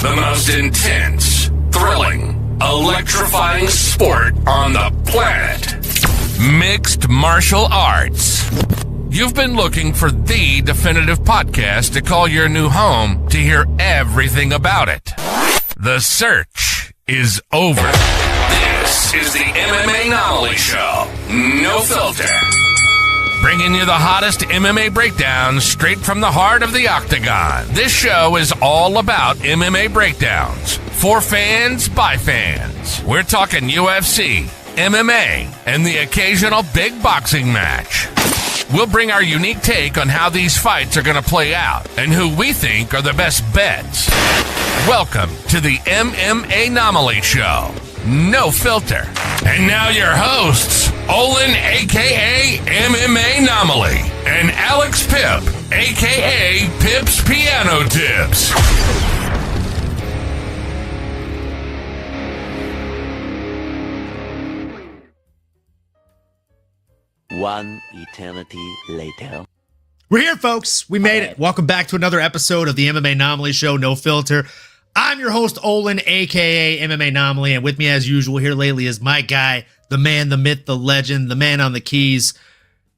The most intense, thrilling, electrifying sport on the planet. Mixed martial arts. You've been looking for the definitive podcast to call your new home to hear everything about it. The search is over. This is the MMAnomaly Show. No filter. Bringing you the hottest MMA breakdowns straight from the heart of the octagon. This show is all about MMA breakdowns. For fans, by fans. We're talking UFC, MMA, and the occasional big boxing match. We'll bring our unique take on how these fights are going to play out and who we think are the best bets. Welcome to the MMAnomaly Show. No filter. And now your hosts, Olin, a.k.a. MMAnomaly, and Alex Pip, a.k.a. Pip's Piano Tips. One eternity later. We're here, folks. We made it. Welcome back to another episode of the MMAnomaly Show, No Filter. I'm your host, Olin, a.k.a. MMAnomaly, and with me, as usual, here lately is my guy, the man, the myth, the legend, the man on the keys,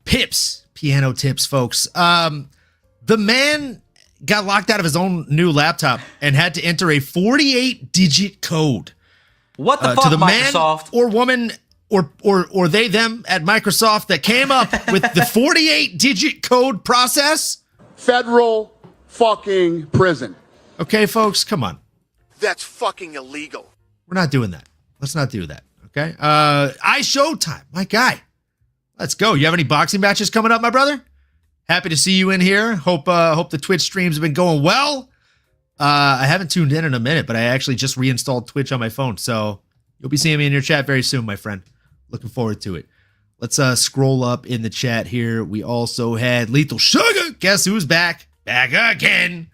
Pips, Piano Tips, folks. The man got locked out of his own new laptop and had to enter a 48-digit code. What the fuck, to the Microsoft? Man or woman or they, them at Microsoft that came up with the 48-digit code process. Federal fucking prison. Okay, folks, come on. That's fucking illegal. We're not doing that. Let's not do that, okay? Showtime, my guy. Let's go. You have any boxing matches coming up, my brother? Happy to see you in here. Hope the Twitch streams have been going well. I haven't tuned in a minute, but I actually just reinstalled Twitch on my phone, so you'll be seeing me in your chat very soon, my friend. Looking forward to it. Let's scroll up in the chat here. We also had Lethal Sugar. Guess who's back? Back again.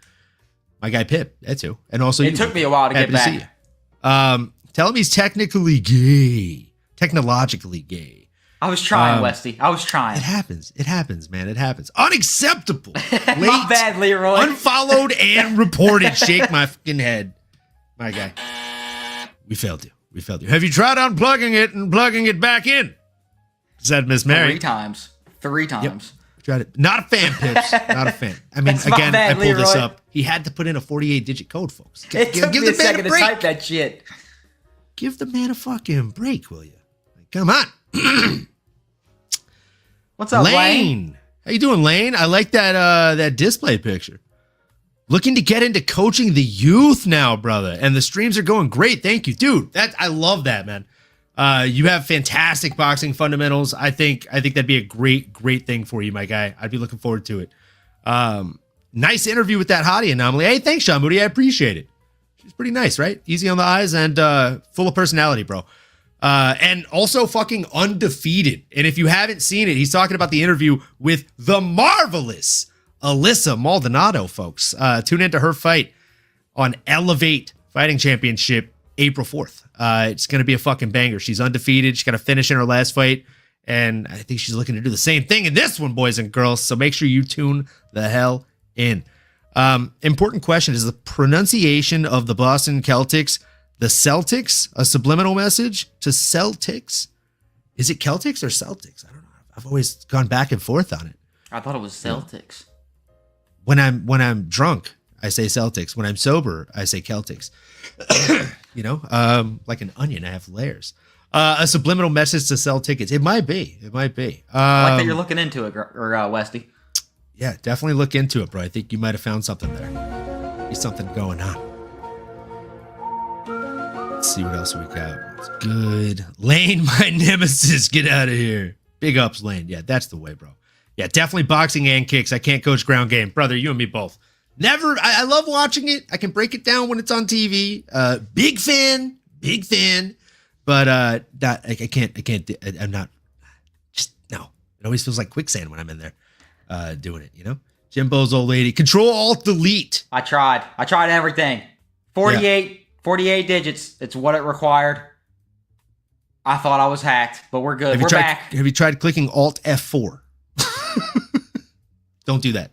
My guy Pip, that's who. And also it took me a while to get back. Tell him he's technically gay. Technologically gay. I was trying, Westy. I was trying. It happens. It happens, man. It happens. Unacceptable. My bad, Leroy. Unfollowed and reported. Shake my fucking head. My guy. We failed you. We failed you. Have you tried unplugging it and plugging it back in? Said Miss Mary. 3 times. 3 times. Yep. Tried it. Not a fan, Pips. Not a fan. I mean, again, I pulled this up. He had to put in a 48-digit code, folks. It took me a second to type that shit. Give the man a fucking break, will you? Come on. What's up, Lane? How you doing, Lane? I like that display picture. Looking to get into coaching the youth now, brother. And the streams are going great. Thank you. Dude, I love that, man. You have fantastic boxing fundamentals. I think that'd be a great thing for you, my guy. I'd be looking forward to it. Nice interview with that hottie anomaly. Hey, thanks, Sean Moody. I appreciate it. She's pretty nice, right? Easy on the eyes and full of personality, bro. And also fucking undefeated. And if you haven't seen it, he's talking about the interview with the marvelous Alyssa Maldonado, folks. Tune into her fight on Elevate Fighting Championship April 4th. It's going to be a fucking banger. She's undefeated. She got a finish in her last fight. And I think she's looking to do the same thing in this one, boys and girls. So make sure you tune the hell in. Important question. Is the pronunciation of the Boston Celtics the Celtics a subliminal message to Celtics? Is it Celtics or Celtics? I don't know. I've always gone back and forth on it. I thought it was Celtics. When I'm drunk, I say Celtics. When I'm sober, I say Celtics. You know, like an onion, I have layers. A subliminal message to sell tickets. It might be. It might be. I like that you're looking into it, or Westy. Yeah, definitely look into it, bro. I think you might have found something there. There's something going on. Let's see what else we got. It's good. Lane, my nemesis. Get out of here. Big ups, Lane. Yeah, that's the way, bro. Yeah, definitely boxing and kicks. I can't coach ground game. Brother, you and me both. Never. I love watching it. I can break it down when it's on TV. Big fan. But I can't. I'm not. Just no. It always feels like quicksand when I'm in there doing it. You know. Jimbo's old lady. Control Alt Delete. I tried everything. 48 digits. It's what it required. I thought I was hacked, but we're good. We're back. Have you tried clicking Alt F4? Don't do that.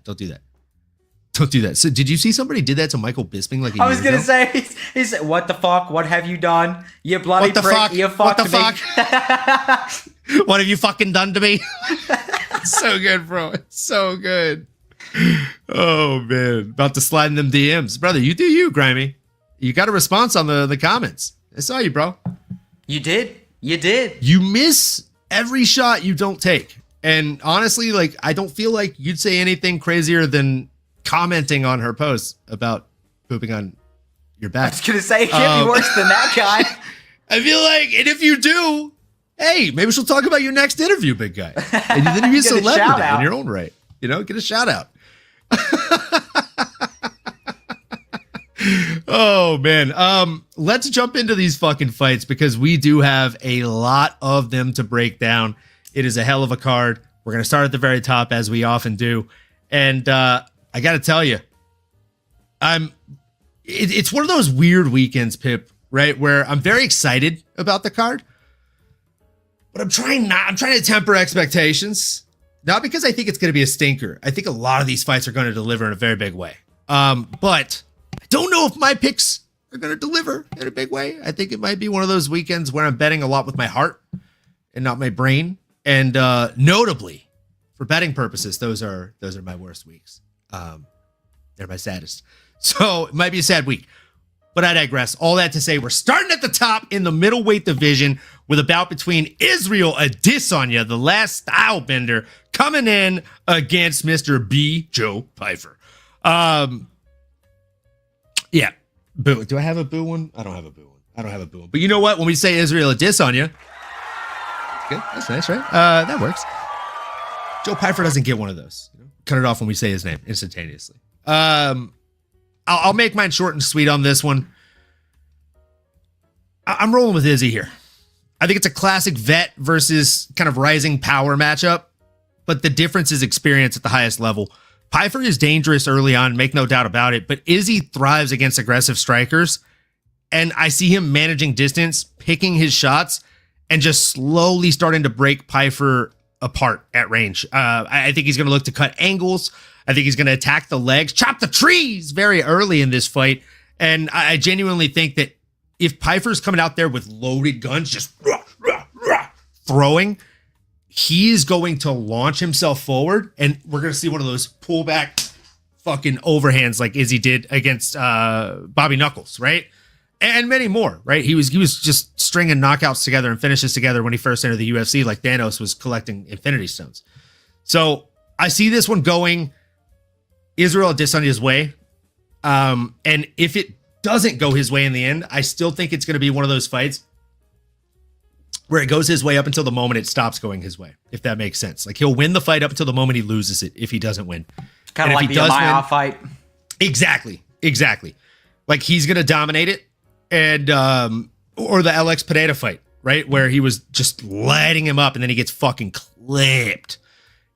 Don't do that. So did you see somebody did that to Michael Bisping like a I was year gonna ago? say, he said, "What the fuck? What have you done? You bloody What the prick! fuck? You What fucked the me." fuck? What have you fucking done to me? So good, bro. It's so good. Oh man, about to slide in them DMs, brother. You do you, Grimy. You got a response on the comments. I saw you, bro. You did. You did. You miss every shot you don't take, and honestly, like I don't feel like you'd say anything crazier than commenting on her post about pooping on your I back. was gonna say it can't be worse than that guy. I feel like, and if you do, hey, maybe she'll talk about your next interview, big guy. And then you'd be a Get a celebrity shout out. in your own right. You know, get a shout out. Oh man. Let's jump into these fucking fights because we do have a lot of them to break down. It is a hell of a card. We're gonna start at the very top as we often do. And I gotta tell you, it's one of those weird weekends, Pip, right? Where I'm very excited about the card, but I'm trying to temper expectations. Not because I think it's going to be a stinker. I think a lot of these fights are going to deliver in a very big way. But I don't know if my picks are going to deliver in a big way. I think it might be one of those weekends where I'm betting a lot with my heart and not my brain. And notably, for betting purposes, those are my worst weeks. They're my saddest. So it might be a sad week. But I digress. All that to say, we're starting at the top in the middleweight division with a bout between Israel Adesanya, the last style bender, coming in against Mr. B. Joe Pyfer. Yeah. Boo. Do I have a boo one? I don't have a boo one. But you know what? When we say Israel Adesanya, good. That's nice, right? That works. Joe Pyfer doesn't get one of those. You know? Cut it off when we say his name instantaneously. I'll make mine short and sweet on this one. I'm rolling with Izzy here. I think it's a classic vet versus kind of rising power matchup, but the difference is experience at the highest level. Pyfer is dangerous early on, make no doubt about it, but Izzy thrives against aggressive strikers, and I see him managing distance, picking his shots, and just slowly starting to break Pyfer apart at range. I think he's going to look to cut angles. I think he's going to attack the legs, chop the trees very early in this fight. And I genuinely think that if Pyfer's coming out there with loaded guns, just throwing, he is going to launch himself forward. And we're going to see one of those pullback fucking overhands like Izzy did against Bobby Knuckles, right? And many more, right? He was just stringing knockouts together and finishes together when he first entered the UFC, like Thanos was collecting Infinity Stones. So I see this one going Israel Adesanya's way. And if it doesn't go his way in the end, I still think it's going to be one of those fights where it goes his way up until the moment it stops going his way, if that makes sense. Like he'll win the fight up until the moment he loses it if he doesn't win. Kind of like the Amaya fight. Exactly. Like he's going to dominate it. And or the LX Pineda fight, right? Where he was just lighting him up and then he gets fucking clipped.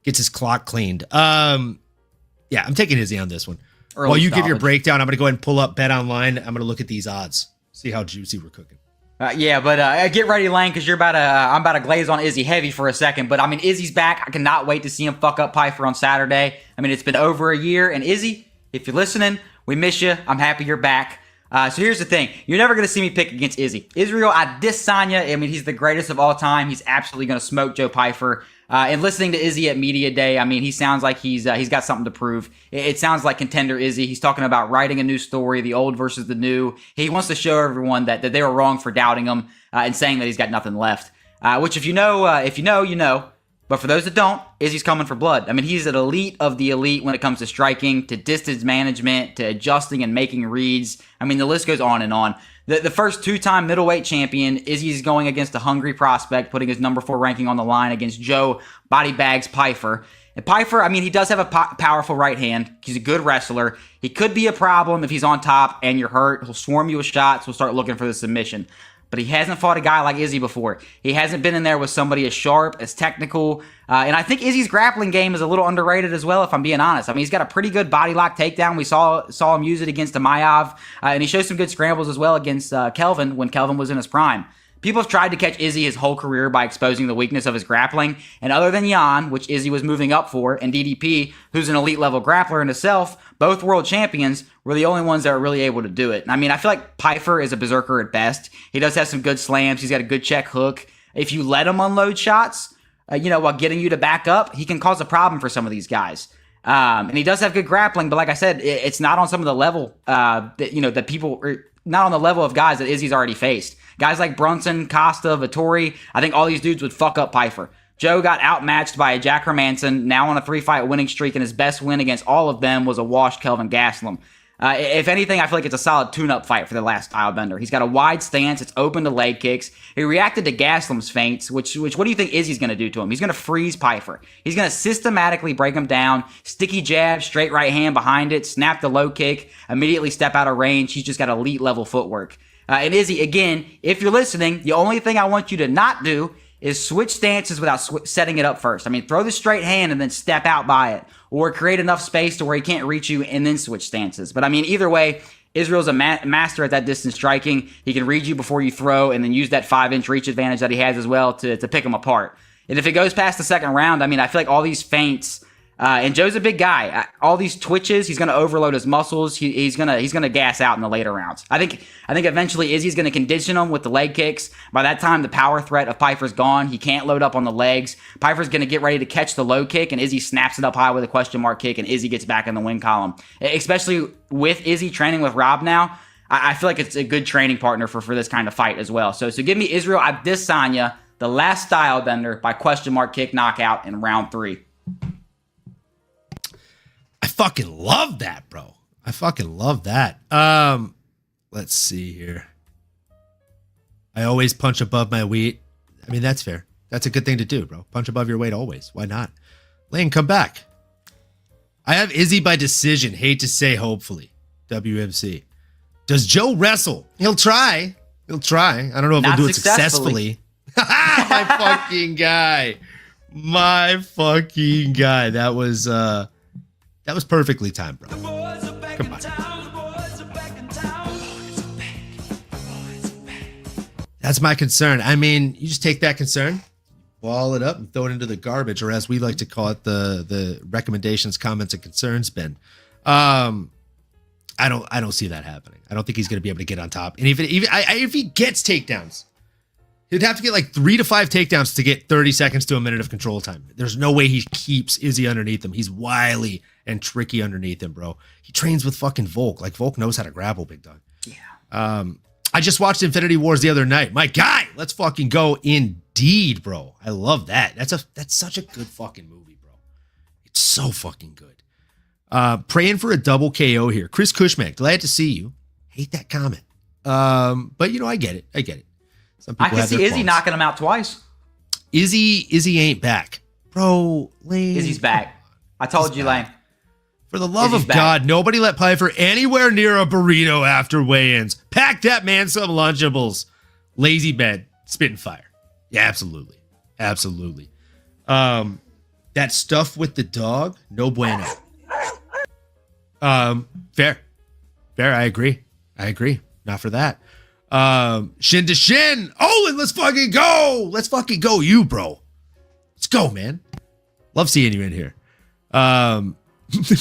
Gets his clock cleaned. Yeah, I'm taking Izzy on this one. While you give your breakdown, I'm going to go ahead and pull up Bet Online. I'm going to look at these odds, see how juicy we're cooking. Get ready, Lane, because I'm about to glaze on Izzy heavy for a second. But I mean, Izzy's back. I cannot wait to see him fuck up Pyfer on Saturday. I mean, it's been over a year. And Izzy, if you're listening, we miss you. I'm happy you're back. So here's the thing. You're never going to see me pick against Izzy. Israel Adesanya, I mean, he's the greatest of all time. He's absolutely going to smoke Joe Pyfer. And listening to Izzy at Media Day, I mean, he sounds like he's got something to prove. It sounds like contender Izzy. He's talking about writing a new story, the old versus the new. He wants to show everyone that they were wrong for doubting him and saying that he's got nothing left. Which if you know, you know. But for those that don't, Izzy's coming for blood. I mean, he's an elite of the elite when it comes to striking, to distance management, to adjusting and making reads. I mean, the list goes on and on. The first two-time middleweight champion, Izzy's going against a hungry prospect, putting his number 4 ranking on the line against Joe Body Bags Pyfer. And Pyfer, I mean, he does have a powerful right hand. He's a good wrestler. He could be a problem if he's on top and you're hurt. He'll swarm you with shots. He'll start looking for the submission. But he hasn't fought a guy like Izzy before. He hasn't been in there with somebody as sharp, as technical. And I think Izzy's grappling game is a little underrated as well, if I'm being honest. I mean, he's got a pretty good body lock takedown. We saw him use it against Amayev. And he showed some good scrambles as well against Kelvin when Kelvin was in his prime. People have tried to catch Izzy his whole career by exposing the weakness of his grappling, and other than Jan, which Izzy was moving up for, and DDP, who's an elite level grappler in himself, both world champions, were the only ones that were really able to do it. I mean, I feel like Pfeiffer is a berserker at best. He does have some good slams. He's got a good check hook. If you let him unload shots, while getting you to back up, he can cause a problem for some of these guys. And he does have good grappling, but like I said, it's not on some of the level that people are not on the level of guys that Izzy's already faced. Guys like Brunson, Costa, Vittori, I think all these dudes would fuck up Pfeiffer. Joe got outmatched by a Jack Hermanson, now on a 3-fight winning streak, and his best win against all of them was a washed Kelvin Gastelum. If anything, I feel like it's a solid tune-up fight for the last stylebender. He's got a wide stance. It's open to leg kicks. He reacted to Gastelum's feints, which what do you think Izzy's going to do to him? He's going to freeze Pfeiffer. He's going to systematically break him down, sticky jab, straight right hand behind it, snap the low kick, immediately step out of range. He's just got elite-level footwork. And Izzy, again, if you're listening, the only thing I want you to not do is switch stances without setting it up first. I mean, throw the straight hand and then step out by it, or create enough space to where he can't reach you and then switch stances. But I mean, either way, Israel's a master at that distance striking. He can read you before you throw and then use that 5-inch reach advantage that he has as well to pick him apart. And if it goes past the second round, I mean, I feel like all these feints, and Joe's a big guy. All these twitches, he's going to overload his muscles. He's gonna gas out in the later rounds. I think eventually Izzy's going to condition him with the leg kicks. By that time, the power threat of Pfeiffer's gone. He can't load up on the legs. Pfeiffer's going to get ready to catch the low kick, and Izzy snaps it up high with a question mark kick, and Izzy gets back in the win column. Especially with Izzy training with Rob now, I feel like it's a good training partner for this kind of fight as well. So give me Israel Adesanya, the last style bender, by question mark kick knockout in round 3. I fucking love that, bro. I fucking love that. Let's see here. I always punch above my weight. I mean, that's fair. That's a good thing to do, bro. Punch above your weight always. Why not? Lane, come back. I have Izzy by decision. Hate to say, hopefully. WMC. Does Joe wrestle? He'll try. I don't know if he'll do it successfully. My fucking guy. That was perfectly timed, bro. Come on. That's my concern. I mean, you just take that concern, ball it up, and throw it into the garbage, or as we like to call it, the recommendations, comments, and concerns bin. I don't see that happening. I don't think he's going to be able to get on top. And if he gets takedowns, he'd have to get like 3 to 5 takedowns to get 30 seconds to a minute of control time. There's no way he keeps Izzy underneath him. He's wily and tricky underneath him, bro. He trains with fucking Volk. Like, Volk knows how to grapple, big dog. Yeah. I just watched Infinity Wars the other night. My guy, let's fucking go indeed, bro. I love that. That's such a good fucking movie, bro. It's so fucking good. Praying for a double KO here. Chris Cushman, glad to see you. Hate that comment. But I get it. Some people I can see Izzy knocking him out twice. Izzy ain't back. Bro, Lane. Izzy's back. I told you, Lane. For the love of God, nobody let Pfeiffer anywhere near a burrito after weigh-ins. Pack that man some Lunchables. Lazy bed, spit and fire. Yeah, absolutely. That stuff with the dog, no bueno. Fair. I agree. Not for that. Shin to shin. Olin, let's fucking go. Let's fucking go, you, bro. Let's go, man. Love seeing you in here.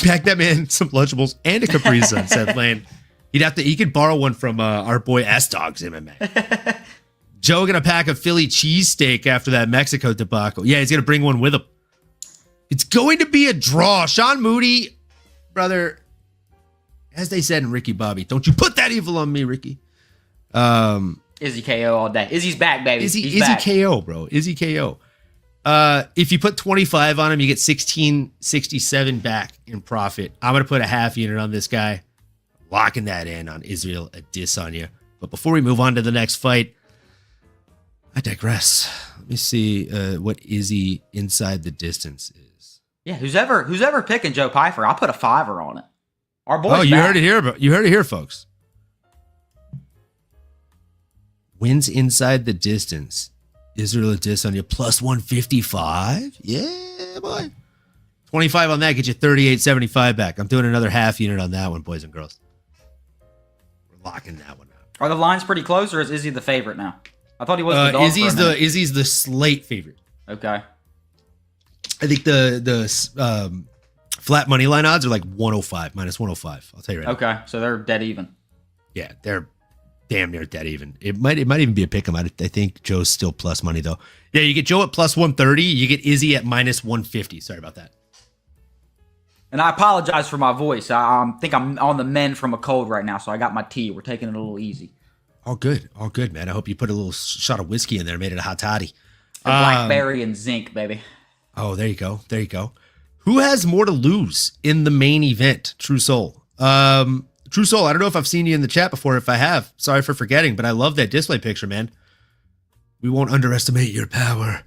Pack that man some Lunchables and a Capri Sun, said Lane. He could borrow one from our boy S-Dog's MMA. Joe gonna pack a Philly cheesesteak after that Mexico debacle. Yeah, he's gonna bring one with him. It's going to be a draw. Sean Moody, brother, as they said in Ricky Bobby, don't you put that evil on me, Ricky. Izzy KO all day. Izzy's back, baby. Izzy KO, bro. Izzy KO. If you put 25 on him, you get 1667 back in profit. I'm going to put a half unit on this guy. Locking that in on Israel Adesanya. But before we move on to the next fight, I digress. Let me see what Izzy inside the distance is. Yeah, who's ever picking Joe Pfeiffer, I'll put a 5er on it. Our boy's you back. heard it here, you heard it here, folks. Wins inside the distance. Israel Adesanya plus 155. Yeah, boy. 25 on that gets you 38.75 back. I'm doing another half unit on that one, boys and girls. We're locking that one up. Are the lines pretty close, or is Izzy the favorite now? I thought he was the dog. Izzy's the slight favorite. Okay. I think the flat money line odds are like 105, minus 105. I'll tell you right now. Okay, so they're dead even. Yeah, they're damn near dead even. It might even be a pick 'em. I think Joe's still plus money though. Yeah, you get Joe at plus 130. You get Izzy at minus 150. Sorry about that. And I apologize for my voice. I think I'm on the mend from a cold right now, so I got my tea. We're taking it a little easy. All good, man. I hope you put a little shot of whiskey in there, made it a hot toddy. Blackberry and zinc, baby. Oh, there you go. Who has more to lose in the main event? True Soul. True Soul, I don't know if I've seen you in the chat before. If I have, sorry for forgetting, but I love that display picture, man. We won't underestimate your power.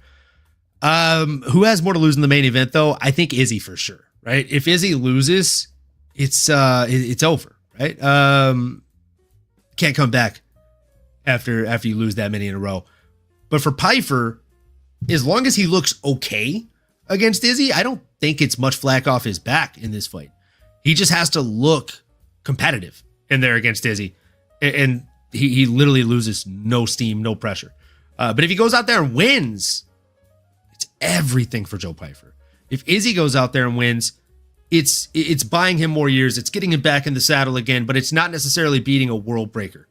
Who has more to lose in the main event, though? I think Izzy for sure, right? If Izzy loses, it's over, right? Can't come back after you lose that many in a row. But for Pyfer, as long as he looks okay against Izzy, I don't think it's much flack off his back in this fight. He just has to look competitive in there against Izzy, and he literally loses no steam, no pressure. But if he goes out there and wins, it's everything for Joe Pyfer. If Izzy goes out there and wins, it's buying him more years. It's getting him back in the saddle again, but it's not necessarily beating a world breaker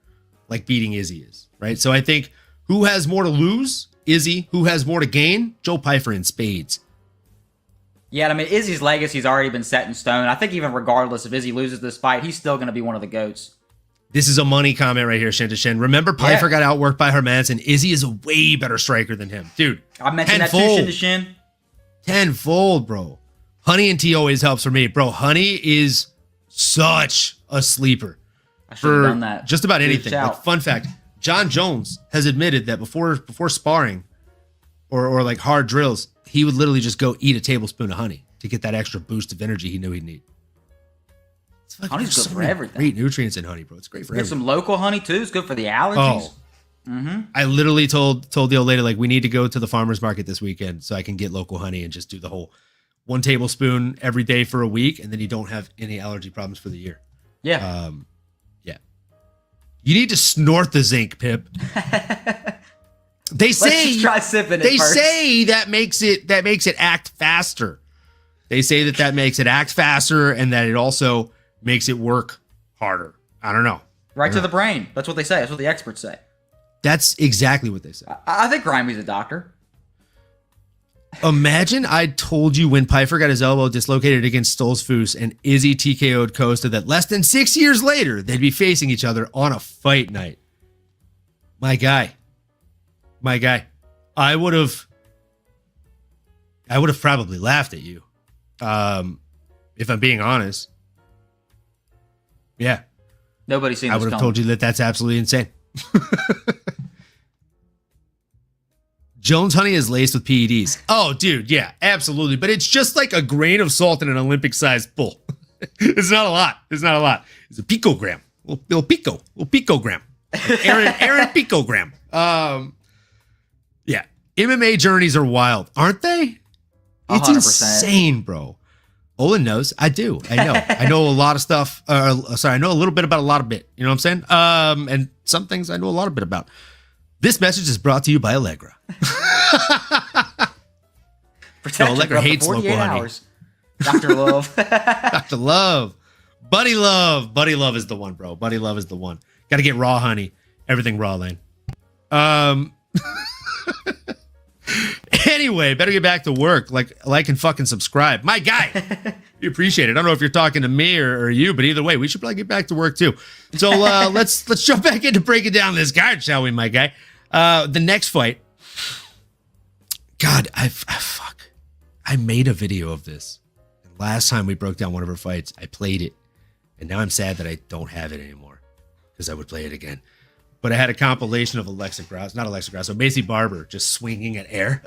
like beating Izzy is, right? So I think who has more to lose? Izzy. Who has more to gain? Joe Pyfer in spades. Yeah, I mean, Izzy's legacy's already been set in stone. I think even regardless if Izzy loses this fight, he's still going to be one of the GOATs. This is a money comment right here, Shin to Shin. Remember, Pyfer got outworked by Hermanson. Izzy is a way better striker than him. Dude, I mentioned that too, Shin to Shin. Tenfold, bro. Honey and T always helps for me. Bro, Honey is such a sleeper. I should have done that. Just about anything. Like, fun fact, John Jones has admitted that before sparring or like hard drills, he would literally just go eat a tablespoon of honey to get that extra boost of energy he knew he'd need. Honey's good for everything. Great nutrients in honey, bro. It's great for everything. Get some local honey too. It's good for the allergies. Oh. I literally told the old lady, like, we need to go to the farmer's market this weekend so I can get local honey and just do the whole 1 tablespoon every day for a week, and then you don't have any allergy problems for the year. Yeah. Yeah. You need to snort the zinc, Pip. They say Let's just try sipping it They first. say that makes it act faster. They say that makes it act faster and that it also makes it work harder. I don't know. Right to the brain. That's what they say. That's what the experts say. That's exactly what they say. I think Grimey's a doctor. Imagine I told you when Pyfer got his elbow dislocated against Stoltzfus and Izzy TKO'd Costa that less than 6 years later, they'd be facing each other on a fight night. My guy. I would have probably laughed at you. If I'm being honest. Yeah. Nobody's seen this I would have told you that that's absolutely insane. Jones honey is laced with PEDs. Oh, dude, yeah, absolutely. But it's just like a grain of salt in an Olympic-sized bowl. It's not a lot. It's a picogram. Little picogram. Aaron picogram. Yeah. MMA journeys are wild, aren't they? It's 100%. insane, bro. Olin knows. I do. I know. I know a lot of stuff. I know a little bit about a lot of bit. You know what I'm saying? And some things I know a lot of bit about. This message is brought to you by Allegra. Allegra hates local honey. Dr. Love. Dr. Love. Buddy Love. Buddy Love is the one, bro. Buddy Love is the one. Got to get raw honey. Everything raw, Lane. Anyway, better get back to work. Like and fucking subscribe. My guy. We appreciate it. I don't know if you're talking to me or you, but either way, we should probably get back to work too. So let's jump back into breaking down this card, shall we, my guy? The next fight. God, I made a video of this. Last time we broke down one of her fights, I played it. And now I'm sad that I don't have it anymore because I would play it again. But I had a compilation of Macy Barber just swinging at air.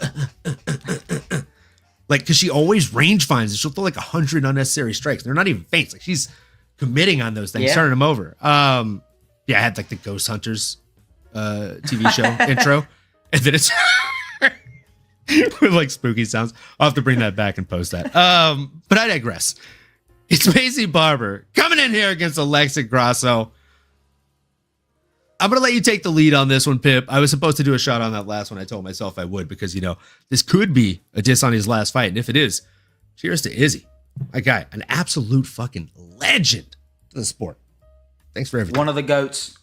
Like, because she always range finds and she'll throw like 100 unnecessary strikes. They're not even feints. Like, she's committing on those things, turning them over. I had like the Ghost Hunters TV show intro. And then it's with like spooky sounds. I'll have to bring that back and post that. But I digress. It's Macy Barber coming in here against Alexa Grasso. I'm going to let you take the lead on this one, Pip. I was supposed to do a shot on that last one. I told myself I would because, this could be a diss on his last fight. And if it is, cheers to Izzy. My guy, an absolute fucking legend to the sport. Thanks for everything. One of the GOATs.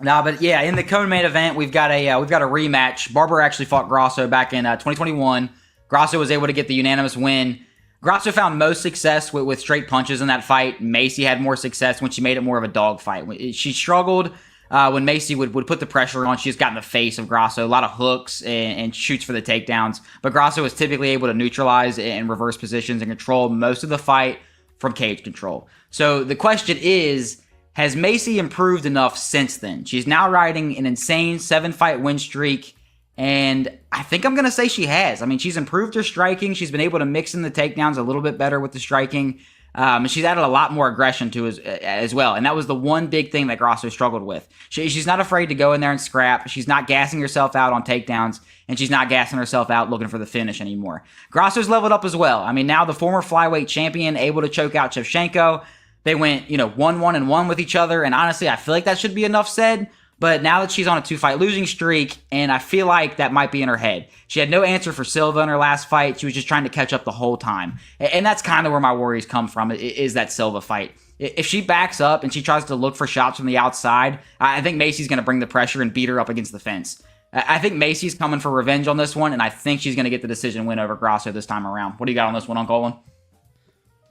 Nah, but yeah, in the co-main event, we've got a rematch. Barber actually fought Grasso back in 2021. Grasso was able to get the unanimous win. Grasso found most success with straight punches in that fight. Macy had more success when she made it more of a dog fight. She struggled when Macy would put the pressure on. She just got in the face of Grasso. A lot of hooks and shoots for the takedowns. But Grasso was typically able to neutralize and reverse positions and control most of the fight from cage control. So the question is, has Macy improved enough since then? She's now riding an insane 7-fight win streak. And I think I'm going to say she has. I mean, she's improved her striking. She's been able to mix in the takedowns a little bit better with the striking. And she's added a lot more aggression to as well. And that was the one big thing that Grasso struggled with. She's not afraid to go in there and scrap. She's not gassing herself out on takedowns. And she's not gassing herself out looking for the finish anymore. Grasso's leveled up as well. I mean, now the former flyweight champion able to choke out Shevchenko. They went, 1-1-1 with each other. And honestly, I feel like that should be enough said. But now that she's on a 2-fight losing streak, and I feel like that might be in her head. She had no answer for Silva in her last fight. She was just trying to catch up the whole time. And that's kind of where my worries come from, is that Silva fight. If she backs up and she tries to look for shots from the outside, I think Macy's going to bring the pressure and beat her up against the fence. I think Macy's coming for revenge on this one, and I think she's going to get the decision win over Grasso this time around. What do you got on this one, Uncle Owen?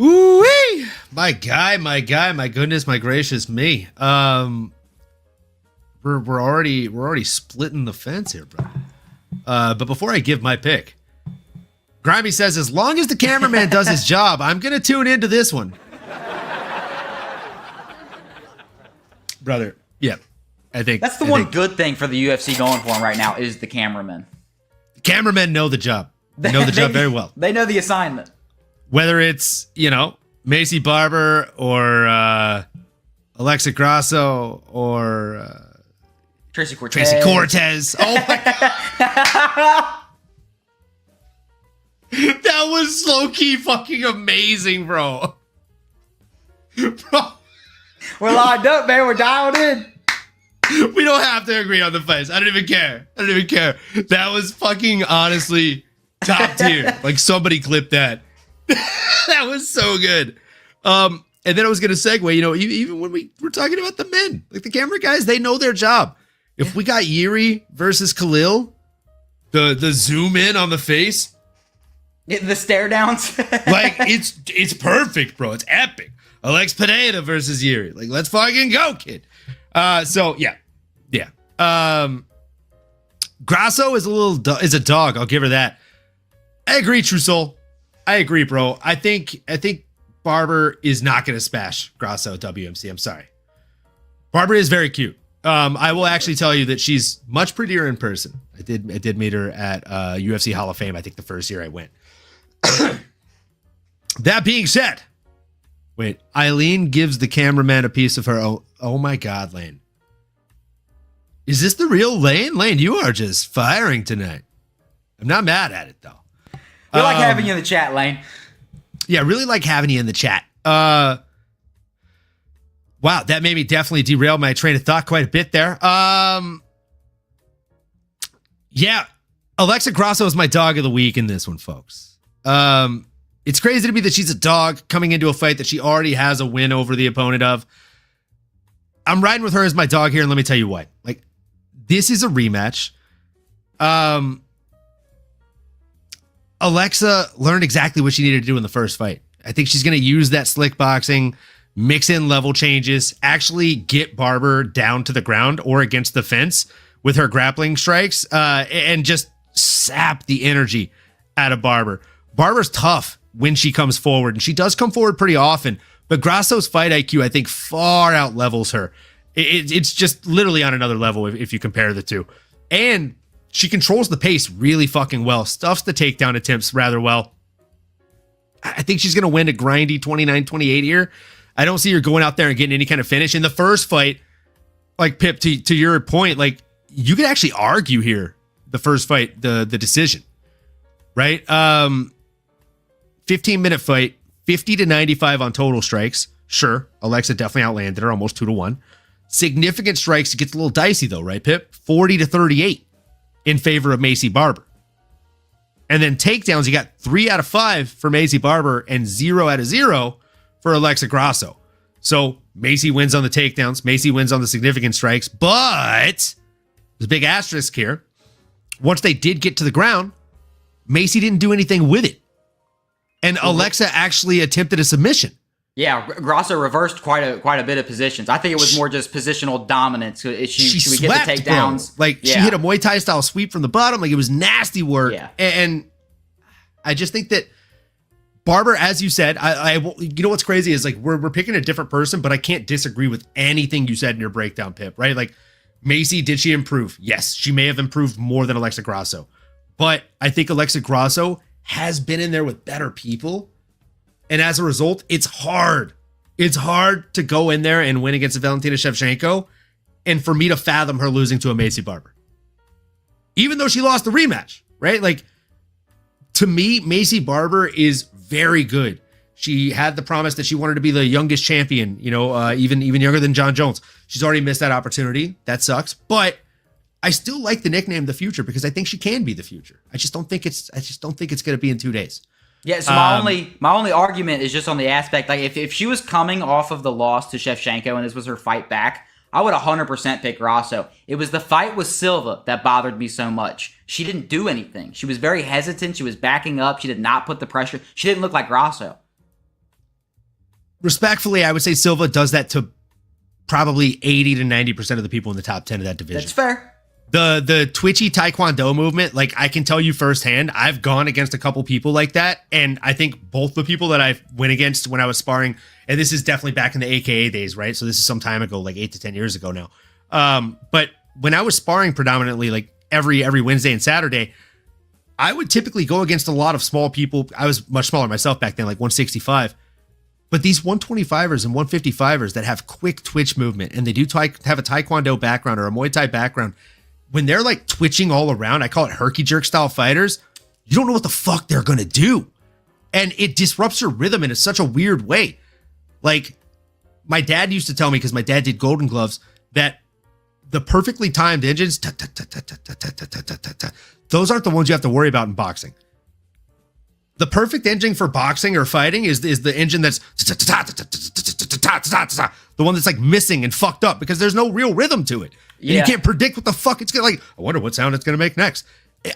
Ooh-wee! My guy, my goodness, my gracious me. We're already splitting the fence here, bro. But before I give my pick, Grimy says, as long as the cameraman does his job, I'm gonna tune into this one. Brother, yeah. I think that's the one good thing for the UFC going for him right now is the cameramen. The cameramen know the job. They know the job very well. They know the assignment. Whether it's, Macy Barber or Alexa Grasso or Tracy Cortez. Oh my God. That was low-key fucking amazing, bro. Bro. We're lined up, man. We're dialed in. We don't have to agree on the fights. I don't even care. That was fucking honestly top tier. Like somebody clipped that. That was so good. And then I was going to segue, even when we were talking about the men, like the camera guys, they know their job. If we got Yuri versus Khalil, the zoom in on the face, the stare downs, like it's perfect, bro. It's epic. Alex Pineda versus Yuri, like let's fucking go, kid. So yeah. Grasso is is a dog. I'll give her that. I agree, True Soul. I agree, bro. I think Barber is not going to smash Grasso at WMC. I'm sorry. Barber is very cute. I will actually tell you that she's much prettier in person. I did meet her at UFC Hall of Fame, I think the first year I went. That being said, wait, Eileen gives the cameraman a piece of her own. Oh my God, Lane. Is this the real Lane? Lane, you are just firing tonight. I'm not mad at it, though. We like having you in the chat, Lane. Yeah, really like having you in the chat. Wow, that made me definitely derail my train of thought quite a bit there. Yeah, Alexa Grasso is my dog of the week in this one, folks. It's crazy to me that she's a dog coming into a fight that she already has a win over the opponent of. I'm riding with her as my dog here, and let me tell you what. Like, this is a rematch. Alexa learned exactly what she needed to do in the first fight. I think she's going to use that slick boxing, mix in level changes, actually get Barber down to the ground or against the fence with her grappling strikes, and just sap the energy out of Barber. Barber's tough when she comes forward, and she does come forward pretty often, but Grasso's fight IQ, I think, far out levels her. It's just literally on another level if you compare the two. And she controls the pace really fucking well, stuffs the takedown attempts rather well. I think she's going to win a grindy 29-28 here. I don't see her going out there and getting any kind of finish. In the first fight, like Pip, to your point, like you could actually argue here, the first fight, the decision, right? 15-minute fight, 50-95 on total strikes, Sure, Alexa definitely outlanded her, almost 2-1. Significant strikes, it gets a little dicey though, right, Pip? 40-38 in favor of Maycee Barber. And then takedowns, you got 3 out of 5 for Maycee Barber and 0 out of 0 for Alexa Grasso. So Maycee wins on the takedowns. Maycee wins on the significant strikes. But there's a big asterisk here. Once they did get to the ground, Maycee didn't do anything with it. And Alexa actually attempted a submission. Yeah, Grasso reversed quite a bit of positions. I think it was more just positional dominance. She would get the takedowns. Bro. She hit a Muay Thai style sweep from the bottom. Like, it was nasty work. Yeah. And I just think that Barber, as you said, you know what's crazy is like we're picking a different person, but I can't disagree with anything you said in your breakdown, Pip, right? Like, Maycee, did she improve? Yes, she may have improved more than Alexa Grasso. But I think Alexa Grasso has been in there with better people. And as a result, it's hard. It's hard to go in there and win against Valentina Shevchenko and for me to fathom her losing to a Maycee Barber. Even though she lost the rematch, right? Like, to me, Maycee Barber is very good. She had the promise that she wanted to be the youngest champion, even younger than John Jones. She's already missed that opportunity. That sucks. But I still like the nickname The Future because I think she can be the future. I just don't think it's going to be in 2 days. Yeah, so my only argument is just on the aspect, like, if she was coming off of the loss to Shevchenko and this was her fight back, I would 100% pick Grasso. It was the fight with Silva that bothered me so much. She didn't do anything. She was very hesitant. She was backing up. She did not put the pressure. She didn't look like Grasso. Respectfully, I would say Silva does that to probably 80 to 90% of the people in the top 10 of that division. That's fair. The twitchy Taekwondo movement, like, I can tell you firsthand, I've gone against a couple people like that, and I think both the people that I went against when I was sparring, and this is definitely back in the AKA days, right? So this is some time ago, like 8 to 10 years ago now. But when I was sparring predominantly, like every Wednesday and Saturday, I would typically go against a lot of small people. I was much smaller myself back then, like 165. But these 125ers and 155ers that have quick twitch movement, and they do have a Taekwondo background or a Muay Thai background, when they're like twitching all around, I call it herky jerk style fighters, you don't know what the fuck they're going to do. And it disrupts your rhythm in such a weird way. Like, my dad used to tell me, because my dad did Golden Gloves, that the perfectly timed engines, those aren't the ones you have to worry about in boxing. The perfect engine for boxing or fighting is the engine that's the one that's like missing and fucked up because there's no real rhythm to it. And you can't predict what the fuck it's gonna, like, I wonder what sound it's gonna make next.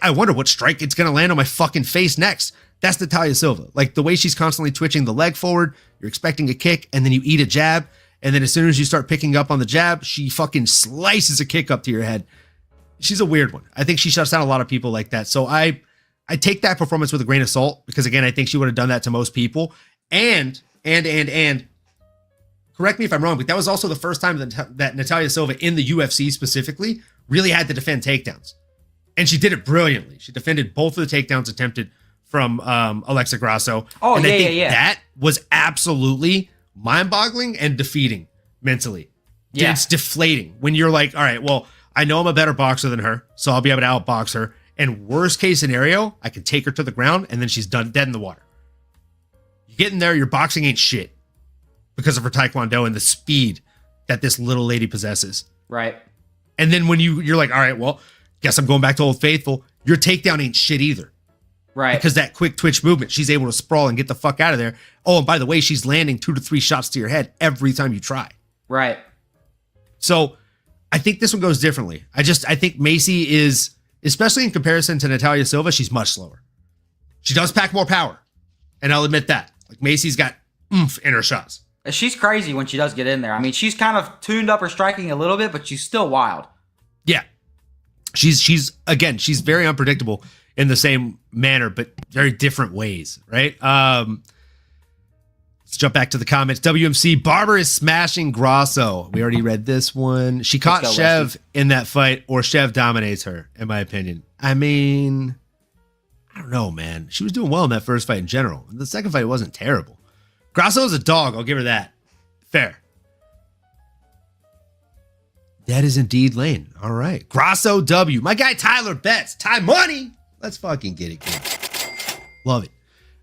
I wonder what strike it's gonna land on my fucking face next. That's Natalia Silva. Like, the way she's constantly twitching the leg forward, you're expecting a kick, and then you eat a jab, and then as soon as you start picking up on the jab, she fucking slices a kick up to your head. She's a weird one. I think she shuts down a lot of people like that. So I take that performance with a grain of salt because, again, I think she would have done that to most people. And correct me if I'm wrong, but that was also the first time that Natalia Silva in the UFC specifically really had to defend takedowns. And she did it brilliantly. She defended both of the takedowns attempted from Alexa Grasso. Oh, and yeah, I think yeah. that was absolutely mind-boggling and defeating mentally. Yeah. It's deflating when you're like, all right, well, I know I'm a better boxer than her, so I'll be able to outbox her. And worst case scenario, I can take her to the ground and then she's dead in the water. You get in there, your boxing ain't shit because of her Taekwondo and the speed that this little lady possesses. Right. And then when you're like, all right, well, guess I'm going back to Old Faithful. Your takedown ain't shit either. Right. Because that quick twitch movement, she's able to sprawl and get the fuck out of there. Oh, and by the way, she's landing 2 to 3 shots to your head every time you try. Right. So I think this one goes differently. I think Maycee is, especially in comparison to Natalia Silva, she's much slower. She does pack more power. And I'll admit that. Like, Macy's got oomph in her shots. She's crazy when she does get in there. I mean, she's kind of tuned up her striking a little bit, but she's still wild. Yeah. She's very unpredictable in the same manner, but very different ways, right? Let's jump back to the comments. WMC, Barber is smashing Grasso. We already read this one. She caught Shev in that fight, or Shev dominates her, in my opinion. I mean, I don't know, man. She was doing well in that first fight in general. The second fight wasn't terrible. Grasso is a dog. I'll give her that. Fair. That is indeed Lane. All right. Grasso W. My guy Tyler Betts. Ty Money. Let's fucking get it, kid. Love it.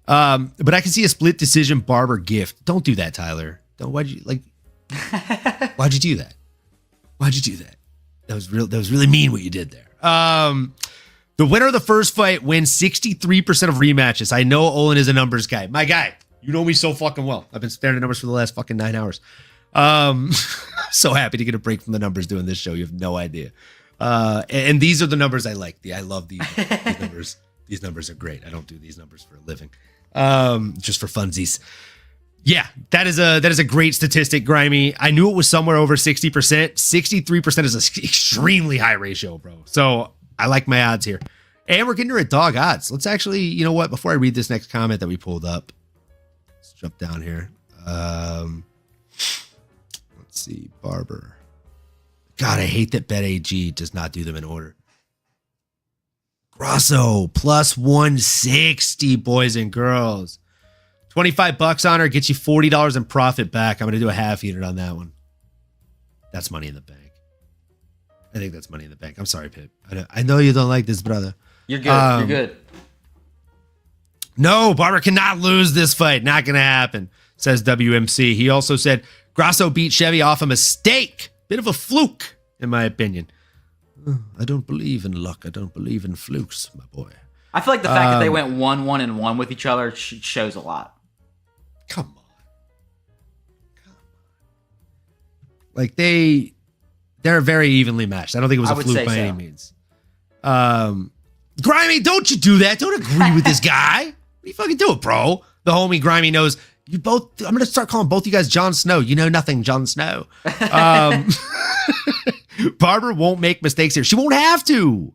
But I can see a split decision Barber gift. Don't do that, Tyler. Why'd you why'd you do that? Why'd you do that? That was really mean what you did there. The winner of the first fight wins 63% of rematches. I know Olin is a numbers guy. My guy, you know me so fucking well. I've been staring at numbers for the last fucking 9 hours. So happy to get a break from the numbers doing this show. You have no idea. And these are the numbers I like. I love these numbers. These numbers are great. I don't do these numbers for a living. Just for funsies. Yeah, that is a great statistic, Grimy. I knew it was somewhere over 60%. 63% is an extremely high ratio, bro. So I like my odds here. And we're getting to dog odds. Let's actually, you know what? Before I read this next comment that we pulled up, let's jump down here. Let's see. Barber. God, I hate that BetAG does not do them in order. Grosso, plus 160, boys and girls. $25 on her gets you $40 in profit back. I'm going to do a half unit on that one. That's money in the bank. I think that's money in the bank. I'm sorry, Pip. I know you don't like this, brother. You're good. You're good. No, Barber cannot lose this fight. Not going to happen, says WMC. He also said Grosso beat Chevy off a mistake. Bit of a fluke, in my opinion. I don't believe in luck. I don't believe in flukes, my boy. I feel like the fact that they went 1-1-1 with each other shows a lot. Come on. Like they're very evenly matched. I don't think it was a fluke by any means. Grimy, don't you do that. Don't agree with this guy. What are you fucking doing, bro? The homie Grimy knows you both. I'm going to start calling both you guys Jon Snow. You know nothing, Jon Snow. Barber won't make mistakes here. She won't have to.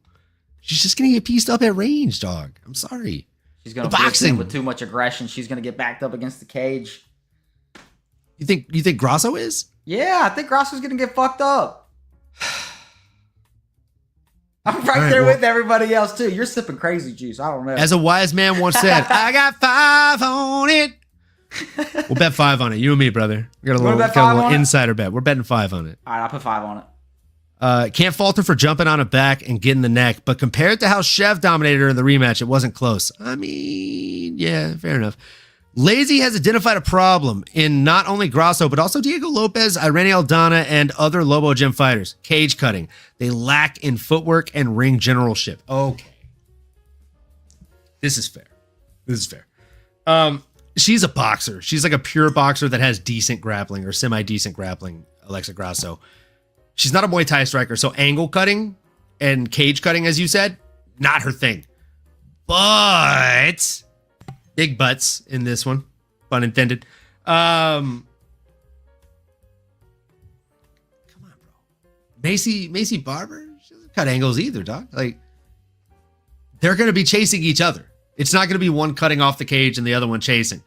She's just going to get pieced up at range, dog. I'm sorry. She's going to boxing with too much aggression. She's going to get backed up against the cage. You think Grosso is? Yeah, I think Grosso's going to get fucked up. I'm right there with everybody else too. You're sipping crazy juice. I don't know. As a wise man once said, I got 5 on it. We'll bet 5 on it. You and me, brother. We got a little insider bet. We're betting 5 on it. All right, I'll put 5 on it. Can't fault her for jumping on a back and getting the neck, but compared to how Chev dominated her in the rematch, it wasn't close. I mean, yeah, fair enough. Lazy has identified a problem in not only Grosso, but also Diego Lopez, Irene Aldana, and other Lobo Gym fighters. Cage cutting. They lack in footwork and ring generalship. Okay. This is fair. She's a boxer. She's like a pure boxer that has decent grappling or semi-decent grappling, Alexa Grosso. She's not a Muay Thai striker, so angle cutting and cage cutting, as you said, not her thing. But big butts in this one, pun intended. Come on, bro. Macy Barber, she doesn't cut angles either, dog. Like, they're going to be chasing each other. It's not going to be one cutting off the cage and the other one chasing.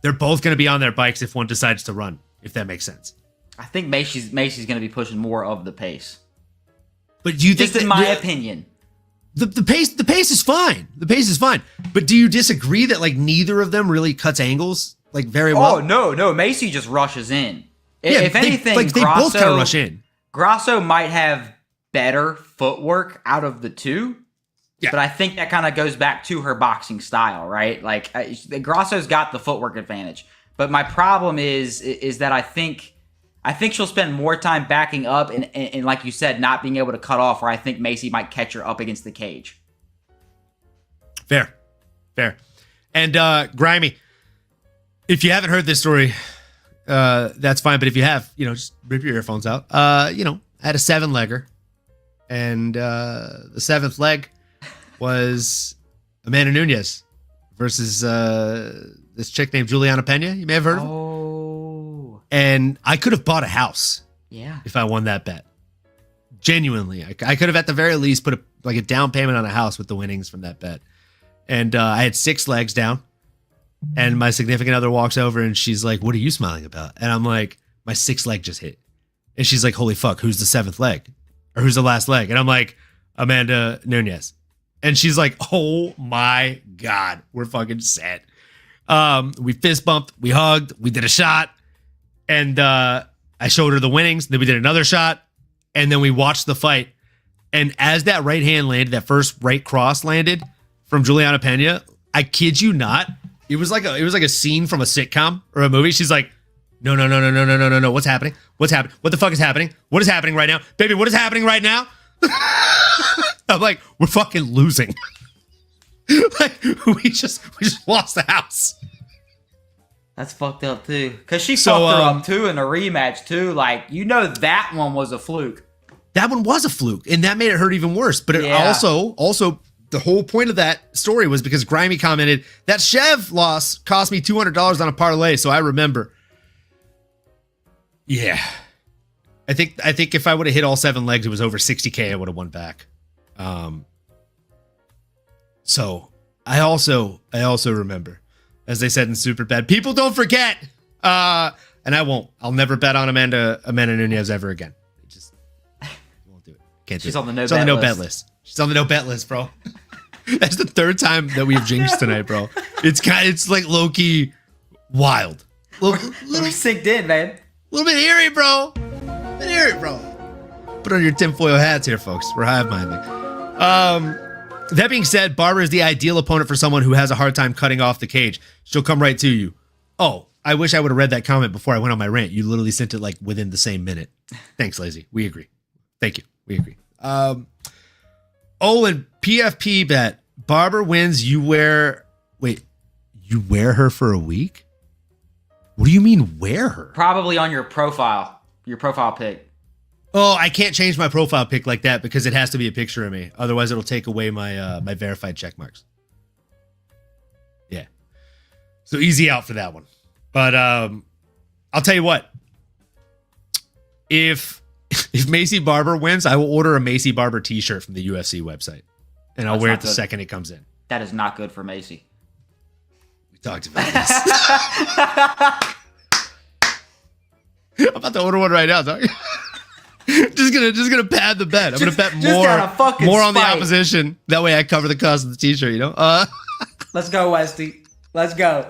They're both going to be on their bikes if one decides to run, if that makes sense. I think Macy's going to be pushing more of the pace. But do you think, just in my opinion, the pace is fine. The pace is fine. But do you disagree that like neither of them really cuts angles like very well? Oh no, Macy just rushes in. If anything, they both kind of rush in. Grosso might have better footwork out of the two. Yeah. But I think that kind of goes back to her boxing style, right? Like Grosso's got the footwork advantage. But my problem is that I think she'll spend more time backing up and like you said, not being able to cut off, where I think Macy might catch her up against the cage. Fair. And Grimy, if you haven't heard this story, that's fine. But if you have, just rip your earphones out. I had a 7-legger, and the 7th leg was Amanda Nunes versus this chick named Juliana Pena. You may have heard of her. And I could have bought a house if I won that bet. Genuinely. I could have at the very least put a down payment on a house with the winnings from that bet. And I had 6 legs down. And my significant other walks over and she's like, "What are you smiling about?" And I'm like, "My 6th leg just hit." And she's like, "Holy fuck, who's the 7th leg? Or who's the last leg?" And I'm like, "Amanda Nunes." And she's like, "Oh my God, we're fucking set." We fist bumped, we hugged, we did a shot. And I showed her the winnings. Then we did another shot. And then we watched the fight. And as that right hand landed, that first right cross landed from Juliana Pena, I kid you not, it was like a scene from a sitcom or a movie. She's like, No. What's happening? What the fuck is happening? What is happening right now? Baby, what is happening right now? I'm like, we're fucking losing. Like, we just lost the house. That's fucked up too. Because she fucked her up too in a rematch too. Like, that one was a fluke. That one was a fluke, and that made it hurt even worse. But it also the whole point of that story was because Grimy commented that Chev loss cost me $200 on a parlay, so I remember. Yeah. I think if I would have hit all 7 legs, it was over 60K, I would have won back. So I also remember, as they said in Superbad, people don't forget. And I won't. I'll never bet on Amanda Nunes ever again. Just won't do it. Can't do it. She's on the no bet list. She's on the no bet list, bro. That's the 3rd time that we've jinxed tonight, bro. It's like low-key wild. We're synced in, man. A little bit eerie, bro. Put on your tinfoil hats here, folks. We're hive-minding. That being said, Barber is the ideal opponent for someone who has a hard time cutting off the cage. She'll come right to you. Oh, I wish I would have read that comment before I went on my rant. You literally sent it like within the same minute. Thanks, Lazy. We agree. Thank you. We agree. And PFP bet. Barber wins. You wear her for a week? What do you mean wear her? Probably on your profile pic. Oh, I can't change my profile pic like that because it has to be a picture of me. Otherwise, it'll take away my my verified check marks. Yeah. So easy out for that one. But I'll tell you what. If Macy Barber wins, I will order a Macy Barber t-shirt from the UFC website. And I'll wear it the second it comes in. That is not good for Macy. We talked about this. I'm about to order one right now, dog. just gonna pad the bet. I'm gonna bet more on the opposition. That way I cover the cost of the t-shirt, Let's go, Westy. Let's go.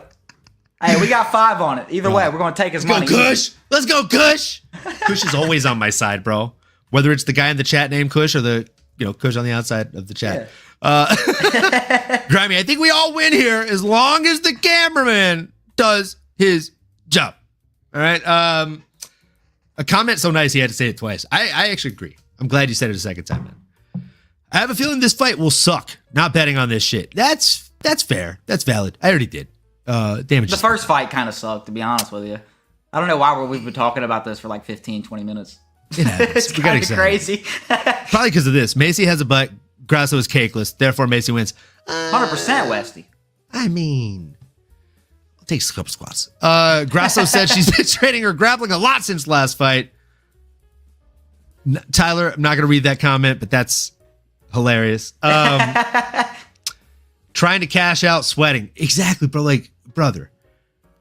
Hey, we got 5 on it. Either way, we're gonna take his money. Let's go, Kush. Kush is always on my side, bro. Whether it's the guy in the chat named Kush or the Kush on the outside of the chat. Yeah. Grimy, I think we all win here as long as the cameraman does his job. All right. A comment so nice he had to say it twice. I actually agree. I'm glad you said it a second time, man. I have a feeling this fight will suck. Not betting on this shit. That's fair. That's valid. I already did. Damage. The first fight kind of sucked, to be honest with you. I don't know why we've been talking about this for like 15, 20 minutes. It happens. It's kind of crazy. Probably because of this. Macy has a butt. Grasso is cakeless. Therefore, Macy wins. 100% Westy. I mean, I'll take a couple squats. Grasso said she's been training her grappling a lot since last fight. Tyler, I'm not going to read that comment, but that's hilarious. Trying to cash out, sweating. Exactly, bro. Like, brother,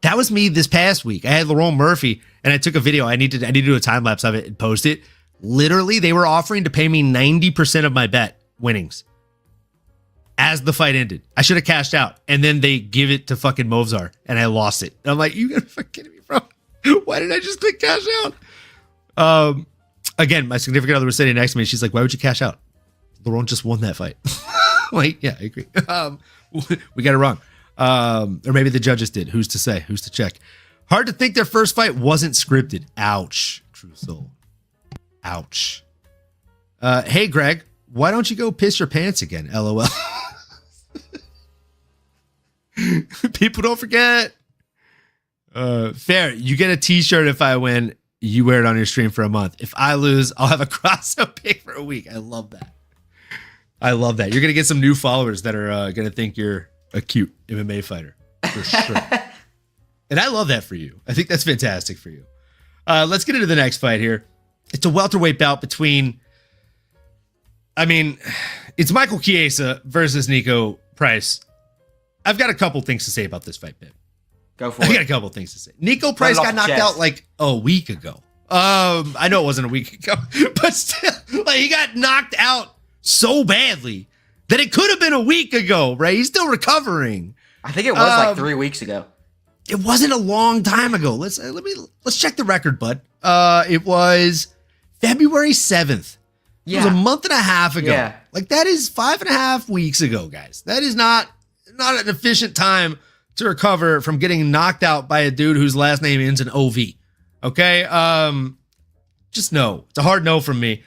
that was me this past week. I had Lerone Murphy, and I took a video. I need to do a time lapse of it and post it. Literally, they were offering to pay me 90% of my bet winnings as the fight ended. I should have cashed out, and then they give it to fucking Movzar, and I lost it. And I'm like, you gotta fucking kidding me, bro? Why did I just click cash out? Again, my significant other was sitting next to me. She's like, why would you cash out? Lerone just won that fight. Like, yeah, I agree. We got it wrong. Or maybe the judges did. Who's to say? Who's to check? Hard to think their first fight wasn't scripted. Ouch. True soul. Ouch. Hey, Greg, why don't you go piss your pants again? LOL. People don't forget. Fair. You get a t-shirt if I win. You wear it on your stream for a month. If I lose, I'll have a cross-up pick for a week. I love that. You're going to get some new followers that are going to think you're a cute MMA fighter. For sure. And I love that for you. I think that's fantastic for you. Let's get into the next fight here. It's a welterweight bout between... it's Michael Chiesa versus Nico Price. I've got a couple things to say about this fight, babe. Go for it. I got a couple things to say. Nico Price got knocked out like a week ago. I know it wasn't a week ago, but still, like, he got knocked out so badly that it could have been a week ago, right? He's still recovering. I think it was like 3 weeks ago. It wasn't a long time ago. Let's check the record, bud. It was February 7th. It was a month and a half ago. Yeah. Like, that is 5.5 weeks ago, guys. That is not an efficient time to recover from getting knocked out by a dude whose last name ends in OV. Okay. Just no. It's a hard no from me.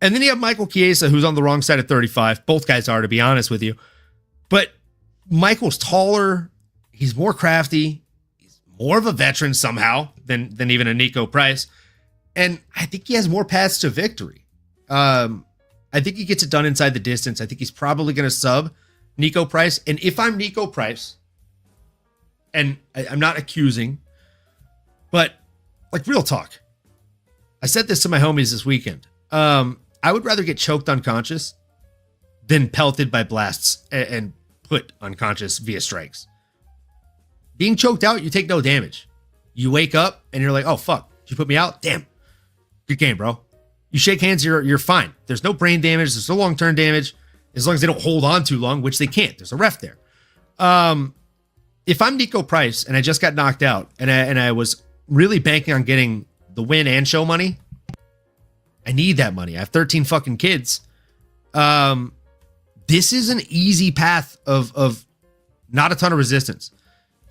And then you have Michael Chiesa, who's on the wrong side of 35. Both guys are, to be honest with you. But Michael's taller. He's more crafty. He's more of a veteran somehow than even a Nico Price. And I think he has more paths to victory. I think he gets it done inside the distance. I think he's probably going to sub Nico Price. And if I'm Nico Price, and I'm not accusing, but like real talk, I said this to my homies this weekend. I would rather get choked unconscious than pelted by blasts and put unconscious via strikes. Being choked out, you take no damage. You wake up and you're like, oh, fuck. Did you put me out? Damn. Good game, bro. You shake hands, you're fine. There's no brain damage. There's no long-term damage. As long as they don't hold on too long, which they can't. There's a ref there. If I'm Nico Price and I just got knocked out and I was really banking on getting the win and show money, I need that money. I have 13 fucking kids. This is an easy path of not a ton of resistance.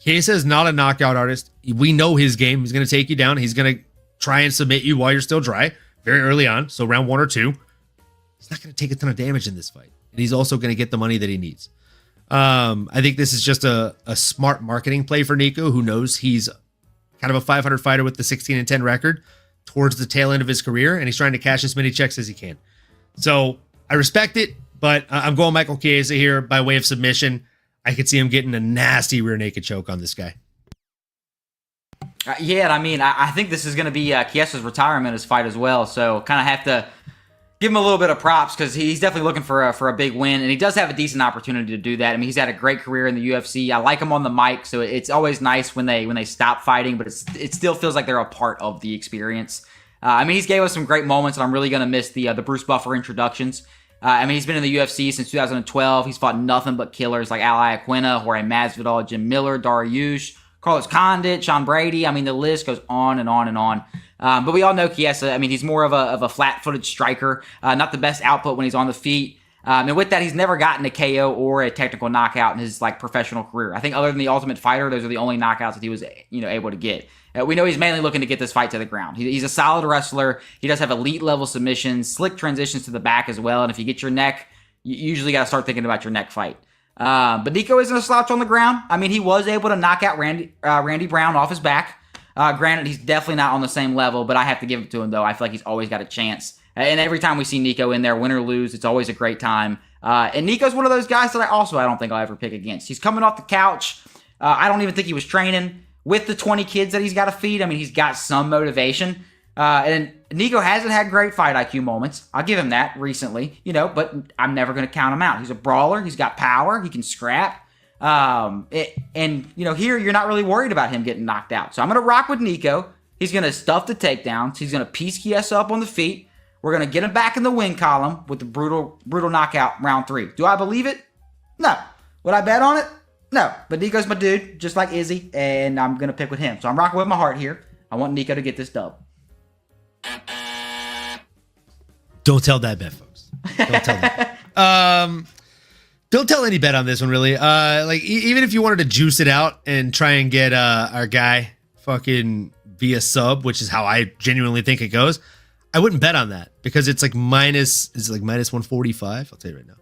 Chiesa is not a knockout artist. We know his game. He's going to take you down. He's going to try and submit you while you're still dry very early on. So round 1 or 2, he's not going to take a ton of damage in this fight. And he's also going to get the money that he needs. I think this is just a smart marketing play for Nico, who knows he's kind of a 500 fighter with the 16-10 record towards the tail end of his career. And he's trying to cash as many checks as he can. So I respect it, but I'm going Michael Chiesa here by way of submission. I could see him getting a nasty rear naked choke on this guy. Yeah, I mean, I think this is going to be Chiesa's retirement as fight as well. So kind of have to give him a little bit of props because he's definitely looking for a big win, and he does have a decent opportunity to do that. I mean, he's had a great career in the UFC. I like him on the mic, so it's always nice when they stop fighting, but it still feels like they're a part of the experience. I mean, he's gave us some great moments, and I'm really going to miss the Bruce Buffer introductions. I mean, he's been in the UFC since 2012. He's fought nothing but killers like Ali Aquina, Jorge Masvidal, Jim Miller, Dariush, Carlos Condit, Sean Brady. I mean, the list goes on and on and on. But we all know Chiesa. I mean, he's more of a flat-footed striker, not the best output when he's on the feet. And with that, he's never gotten a KO or a technical knockout in his professional career. I think other than the Ultimate Fighter, those are the only knockouts that he was able to get. We know he's mainly looking to get this fight to the ground. He's a solid wrestler. He does have elite-level submissions, slick transitions to the back as well. And if you get your neck, you usually got to start thinking about your neck fight. But Nico isn't a slouch on the ground. I mean, he was able to knock out Randy Brown off his back. Granted, he's definitely not on the same level, but I have to give it to him, though. I feel like he's always got a chance. And every time we see Nico in there, win or lose, it's always a great time. And Nico's one of those guys that I don't think I'll ever pick against. He's coming off the couch. I don't even think he was training with the 20 kids that he's got to feed. I mean, he's got some motivation. And Nico hasn't had great fight IQ moments. I'll give him that recently, but I'm never going to count him out. He's a brawler. He's got power. He can scrap. Here you're not really worried about him getting knocked out. So I'm going to rock with Nico. He's going to stuff the takedowns. He's going to piece Chiesa up on the feet. We're going to get him back in the win column with the brutal knockout round 3. Do I believe it? No. Would I bet on it? No. But Nico's my dude, just like Izzy, and I'm going to pick with him. So I'm rocking with my heart here. I want Nico to get this dub. Don't tell that bet, folks. Don't tell that. Don't tell any bet on this one, really. Even if you wanted to juice it out and try and get our guy fucking via sub, which is how I genuinely think it goes, I wouldn't bet on that because it's like minus 145. I'll tell you right now.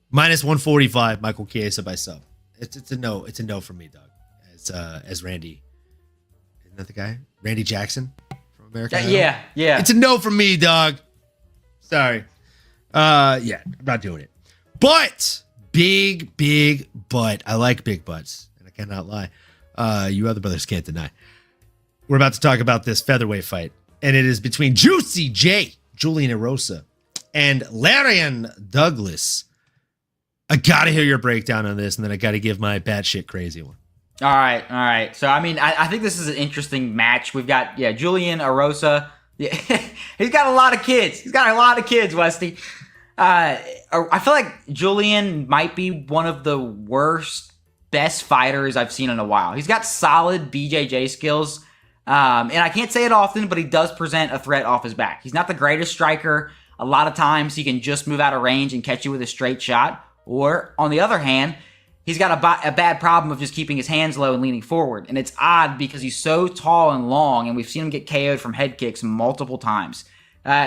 Minus 145, Michael Chiesa by sub. It's a no. It's a no from me, Doug. As Randy, isn't that the guy? Randy Jackson from America. Yeah. It's a no from me, dog. Sorry. I'm not doing it. But big butt. I like big butts, and I cannot lie. You other brothers can't deny. We're about to talk about this featherweight fight, and it is between Juicy J, Julian Erosa, and Larian Douglas. I gotta hear your breakdown on this, and then I gotta give my batshit crazy one. All right. So, I mean, I think this is an interesting match. We've got, Julian Erosa. Yeah, he's got a lot of kids. Westy. I feel like Julian might be one of the best fighters I've seen in a while. He's got solid BJJ skills. And I can't say it often, but he does present a threat off his back. He's not the greatest striker. A lot of times he can just move out of range and catch you with a straight shot. Or, on the other hand, he's got a bad problem of just keeping his hands low and leaning forward. And it's odd because he's so tall and long, and we've seen him get KO'd from head kicks multiple times.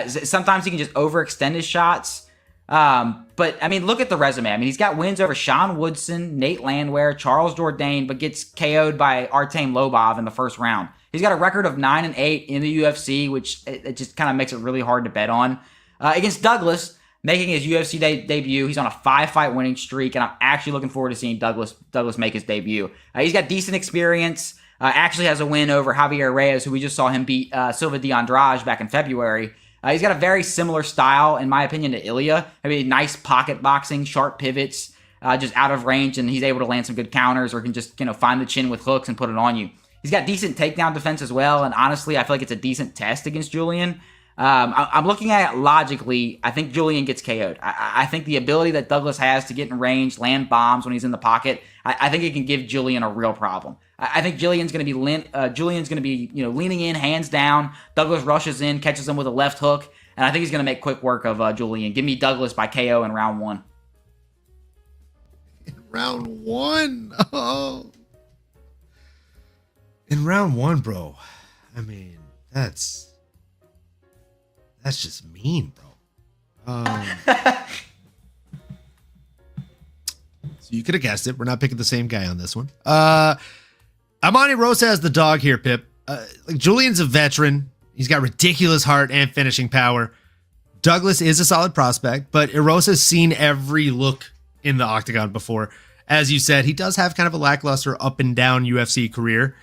Sometimes he can just overextend his shots. But, I mean, look at the resume. I mean, he's got wins over Sean Woodson, Nate Landwehr, Charles Jourdain, but gets KO'd by Artem Lobov in the first round. He's got a record of 9-8 in the UFC, which it just kind of makes it really hard to bet on. Against Douglas, making his UFC debut, he's on a 5-fight winning streak, and I'm actually looking forward to seeing Douglas make his debut. He's got decent experience. Actually has a win over Javier Reyes, who we just saw him beat Silva de Andrade back in February. He's got a very similar style, in my opinion, to Ilya. I mean, nice pocket boxing, sharp pivots, just out of range, and he's able to land some good counters or can just find the chin with hooks and put it on you. He's got decent takedown defense as well, and honestly, I feel like it's a decent test against Julian. I'm looking at it logically. I think Julian gets KO'd. I think the ability that Douglas has to get in range, land bombs when he's in the pocket, I think it can give Julian a real problem. I think Julian's going to be leaning in, hands down. Douglas rushes in, catches him with a left hook, and I think he's going to make quick work of Julian. Give me Douglas by KO in round 1. In round 1? Oh. In round 1, bro. I mean, that's just mean, bro. So you could have guessed it. We're not picking the same guy on this one. Amani Rosa has the dog here, Pip. Julian's a veteran. He's got ridiculous heart and finishing power. Douglas is a solid prospect, but Erosa's seen every look in the octagon before. As you said, he does have kind of a lackluster up and down UFC career,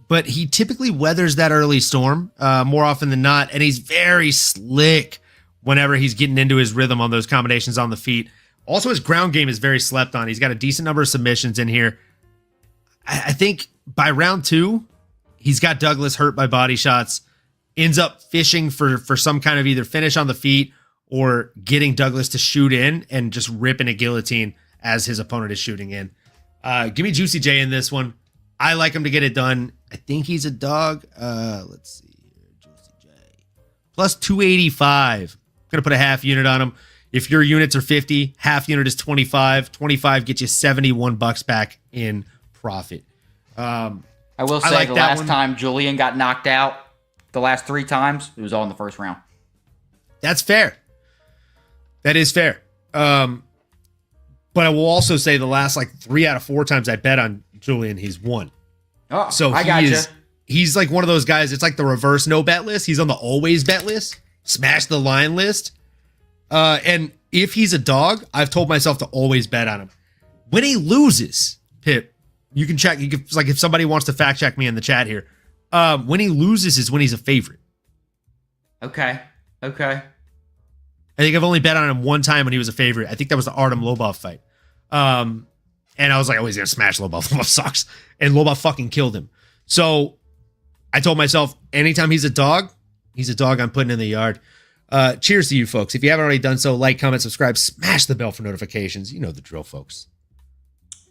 but he typically weathers that early storm more often than not, and he's very slick whenever he's getting into his rhythm on those combinations on the feet. Also, his ground game is very slept on. He's got a decent number of submissions in here. I think by round 2, he's got Douglas hurt by body shots, ends up fishing for some kind of either finish on the feet or getting Douglas to shoot in and just ripping a guillotine as his opponent is shooting in. Give me Juicy J in this one. I like him to get it done. I think he's a dog. Let's see here. Juicy J. Plus 285. I'm going to put a half unit on him. If your units are 50, half unit is 25. 25 gets you $71 back in profit. I will say like the last time Julian got knocked out, the last 3 times, it was all in the first round. That's fair. That is fair. But I will also say the last 3 out of 4 times I bet on Julian, he's won. Oh, so I got you. He's like one of those guys. It's like the reverse no bet list. He's on the always bet list, smash the line list. And if he's a dog, I've told myself to always bet on him. When he loses, Pip, you can check. If somebody wants to fact check me in the chat here, when he loses is when he's a favorite. Okay. I think I've only bet on him one time when he was a favorite. I think that was the Artem Lobov fight. And I was like, oh, he's going to smash Lobov. Lobov sucks. And Lobov fucking killed him. So I told myself, anytime he's a dog I'm putting in the yard. Cheers to you folks. If you haven't already done so, like, comment, subscribe, smash the bell for notifications. You know the drill, folks.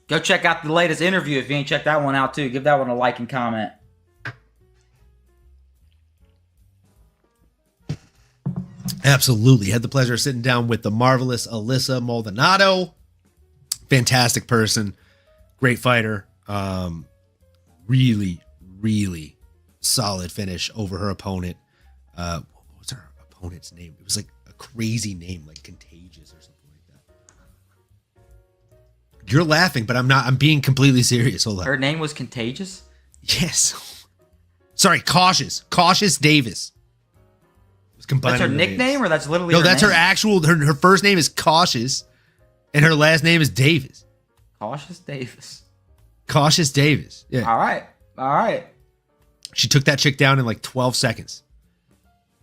Go check out the latest interview if you ain't checked that one out too. Give that one a like and comment. Absolutely. Had the pleasure of sitting down with the marvelous Alyssa Maldonado. Fantastic person. Great fighter. Really, really solid finish over her opponent. What was her opponent's name? It was like a crazy name, like Contagious or something like that. You're laughing, but I'm not. I'm being completely serious. Hold on. Her name was Contagious? Yes. Sorry, Cautious. Cautious Davis. That's her nickname, or that's literally her that's name? her actual. Her first name is Cautious, and her last name is Davis. Cautious Davis. Cautious Davis. Yeah. All right. She took that chick down in like 12 seconds,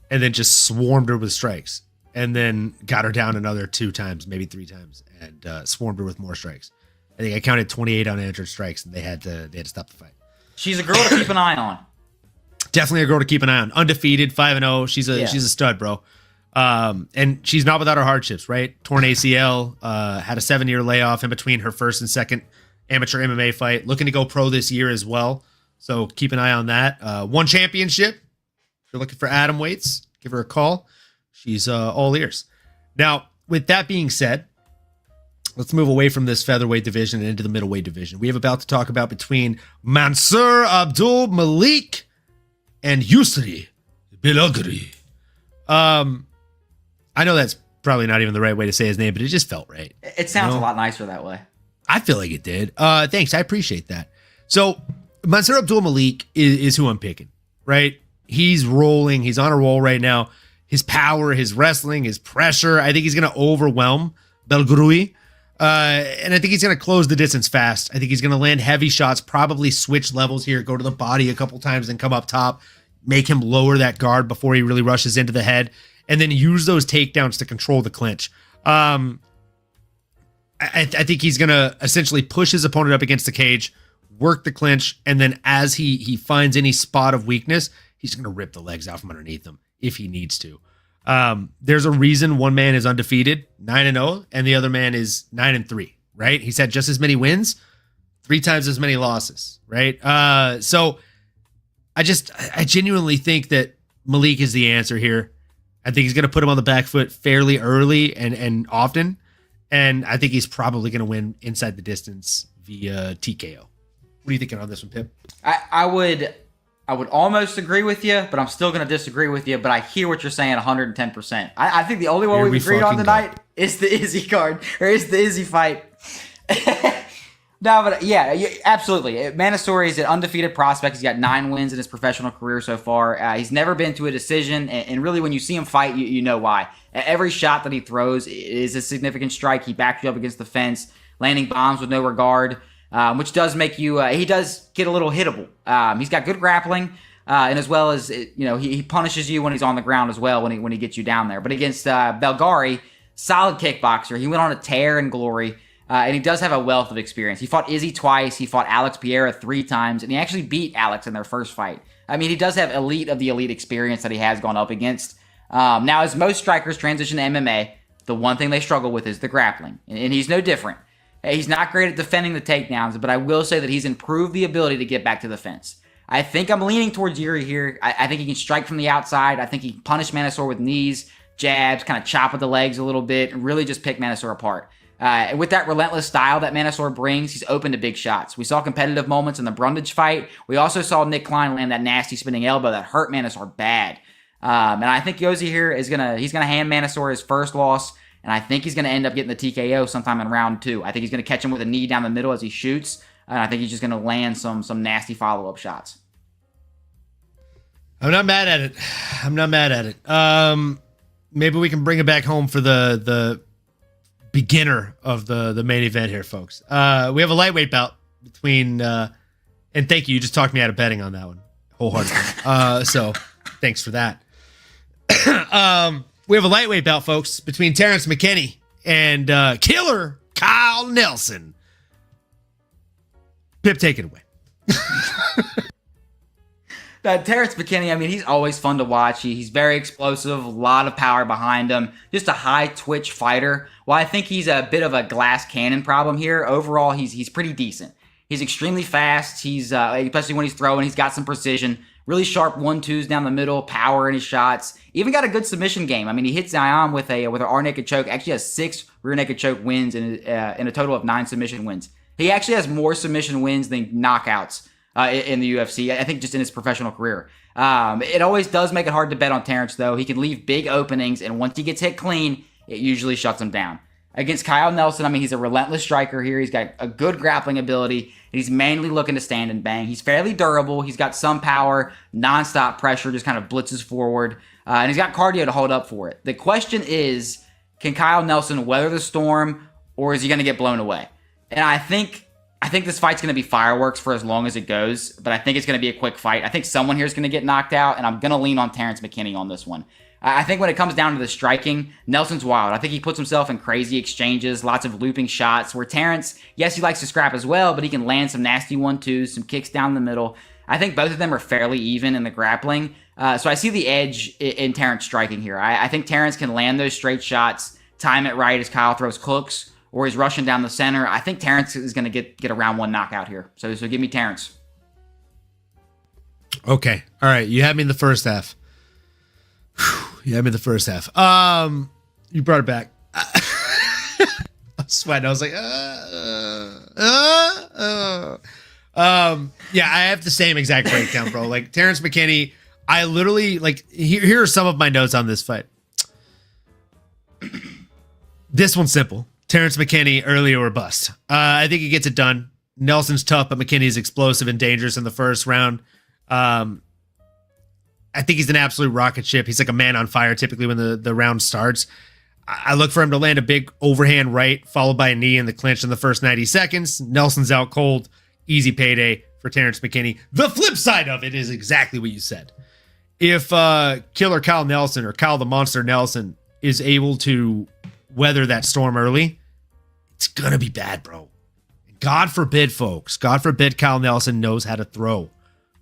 and then just swarmed her with strikes, and then got her down another 2 times, maybe 3 times, and swarmed her with more strikes. I think I counted 28 unanswered strikes, and they had to stop the fight. She's a girl to keep an eye on. Definitely a girl to keep an eye on. Undefeated, 5-0. She's a stud, bro. And she's not without her hardships, right? Torn ACL, had a 7-year layoff in between her first and second amateur MMA fight. Looking to go pro this year as well. So keep an eye on that. One championship. If you're looking for atom weights, give her a call. She's all ears. Now, with that being said, let's move away from this featherweight division and into the middleweight division. We have about to talk about between Mansour Abdul Malik and Yusri Bilagri. I know that's probably not even the right way to say his name, but it just felt right. It sounds a lot nicer that way. I feel like it did. Thanks. I appreciate that. So Mansour Abdul Malik is who I'm picking, right? He's rolling. He's on a roll right now. His power, his wrestling, his pressure. I think he's going to overwhelm Belgrui. And I think he's going to close the distance fast. I think he's going to land heavy shots, probably switch levels here, go to the body a couple times and come up top, make him lower that guard before he really rushes into the head, and then use those takedowns to control the clinch. I think he's going to essentially push his opponent up against the cage, work the clinch, and then as he finds any spot of weakness, he's going to rip the legs out from underneath him if he needs to. There's a reason one man is undefeated, 9-0, and the other man is 9-3, right? He's had just as many wins, 3 times as many losses, right? So I genuinely think that Malik is the answer here. I think he's going to put him on the back foot fairly early and often, and I think he's probably going to win inside the distance via TKO. What are you thinking on this one, Pip? I would almost agree with you, but I'm still going to disagree with you. But I hear what you're saying 110%. I think the only one we've agreed on tonight is the Izzy card, or is the Izzy fight. No, but yeah, absolutely. Mansour is an undefeated prospect. He's got 9 wins in his professional career so far. He's never been to a decision, and really when you see him fight, you know why. Every shot that he throws is a significant strike. He backs you up against the fence, landing bombs with no regard. Which does make you, he does get a little hittable. He's got good grappling, and as well as, he punishes you when he's on the ground as well when he gets you down there. But against Belgari, solid kickboxer. He went on a tear in glory, and he does have a wealth of experience. He fought Izzy twice, he fought Alex Pereira 3 times, and he actually beat Alex in their first fight. I mean, he does have elite of the elite experience that he has gone up against. Now, as most strikers transition to MMA, the one thing they struggle with is the grappling, and he's no different. He's not great at defending the takedowns, but I will say that he's improved the ability to get back to the fence. I think I'm leaning towards Yuri here. I think he can strike from the outside. I think he can punish Mansour with knees, jabs, kind of chop with the legs a little bit, and really just pick Mansour apart. With that relentless style that Mansour brings, he's open to big shots. We saw competitive moments in the Brundage fight. We also saw Nick Klein land that nasty spinning elbow that hurt Mansour bad. And I think Yossi here he's gonna hand Mansour his first loss. And I think he's going to end up getting the TKO sometime in round 2. I think he's going to catch him with a knee down the middle as he shoots. And I think he's just going to land some nasty follow-up shots. I'm not mad at it. Maybe we can bring it back home for the beginner of the main event here, folks. We have a lightweight bout between, and thank you. You just talked me out of betting on that one wholeheartedly. So thanks for that. We have a lightweight bout, folks, between Terrence McKinney and killer Kyle Nelson. Pip, take it away. Terrence McKinney, I mean, he's always fun to watch. He's very explosive, a lot of power behind him, just a high twitch fighter. While I think he's a bit of a glass cannon problem here, overall, he's pretty decent. He's extremely fast. He's especially when he's throwing, he's got some precision. Really sharp 1-2s down the middle, power in his shots. Even got a good submission game. I mean, he hit Zion with an rear naked choke. Actually has 6 rear naked choke wins in a total of 9 submission wins. He actually has more submission wins than knockouts in the UFC. I think just in his professional career. It always does make it hard to bet on Terrence, though. He can leave big openings, and once he gets hit clean, it usually shuts him down. Against Kyle Nelson, I mean, he's a relentless striker here. He's got a good grappling ability, and he's mainly looking to stand and bang. He's fairly durable. He's got some power, nonstop pressure, just kind of blitzes forward, and he's got cardio to hold up for it. The question is, can Kyle Nelson weather the storm, or is he going to get blown away? And I think this fight's going to be fireworks for as long as it goes, but I think it's going to be a quick fight. I think someone here is going to get knocked out, and I'm going to lean on Terrence McKinney on this one. I think when it comes down to the striking, Nelson's wild. I think he puts himself in crazy exchanges, lots of looping shots, where Terrence, yes, he likes to scrap as well, but he can land some nasty 1-2s, some kicks down the middle. I think both of them are fairly even in the grappling. So I see the edge in Terrence striking here. I think Terrence can land those straight shots, time it right as Kyle throws hooks, or he's rushing down the center. I think Terrence is going to get a round 1 knockout here. So give me Terrence. Okay. All right. You had me in the first half. You brought it back. sweating. I was like, yeah, I have the same exact breakdown, bro. Like Terrence McKinney, I literally like here are some of my notes on this fight. This one's simple. Terrence McKinney, early or bust. I think he gets it done. Nelson's tough, but McKinney's explosive and dangerous in the first round. I think he's an absolute rocket ship. He's like a man on fire typically when the round starts. I look for him to land a big overhand right, followed by a knee in the clinch in the first 90 seconds. Nelson's out cold. Easy payday for Terrence McKinney. The flip side of it is exactly what you said. If Killer Kyle Nelson or Kyle the Monster Nelson is able to weather that storm early, it's going to be bad, bro. God forbid, folks. God forbid Kyle Nelson knows how to throw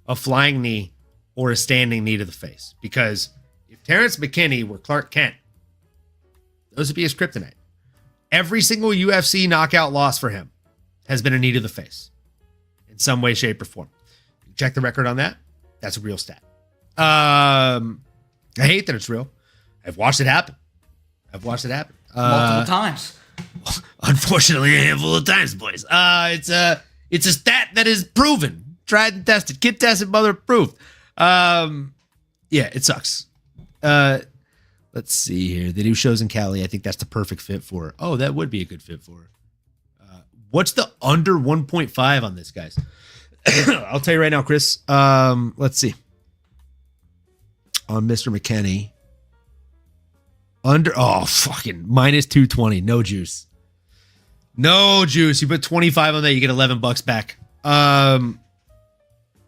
a flying knee or a standing knee to the face. Because if Terrence McKinney were Clark Kent, those would be his kryptonite. Every single UFC knockout loss for him has been a knee to the face in some way, shape, or form. Check the record on that. That's a real stat. I hate that it's real. I've watched it happen. Multiple times. Unfortunately, a handful of times, boys. It's a stat that is proven, tried and tested, kid tested, mother approved. Yeah, it sucks. Let's see here. They do shows in Cali. I think that's the perfect fit for her. Oh, that would be a good fit for her. What's the under 1.5 on this, guys? I'll tell you right now, Chris. Let's see. On Mr. McKinney. Fucking minus 220. No juice. No juice. You put 25 on that, you get $11 back.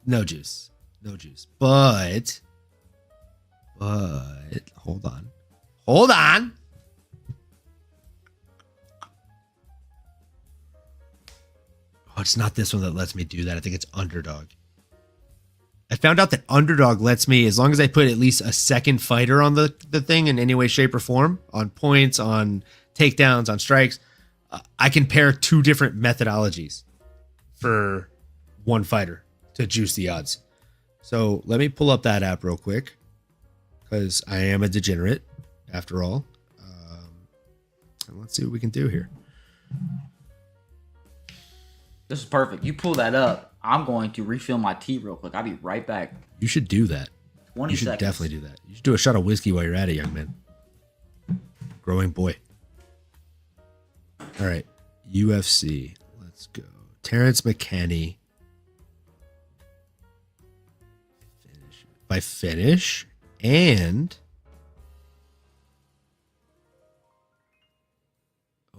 No juice. But hold on. Oh, it's not this one that lets me do that. I think it's Underdog. I found out that Underdog lets me, as long as I put at least a second fighter on the thing in any way, shape, or form, on points, on takedowns, on strikes, I can pair two different methodologies for one fighter to juice the odds. So let me pull up that app real quick, because I am a degenerate after all. And let's see what we can do here. This is perfect. You pull that up. I'm going to refill my tea real quick. I'll be right back. You should do that. 20 You should seconds. definitely do that. You should do a shot of whiskey while you're at it, young man. Growing boy. All right. UFC. Let's go. Terrence McKinney. Finish. And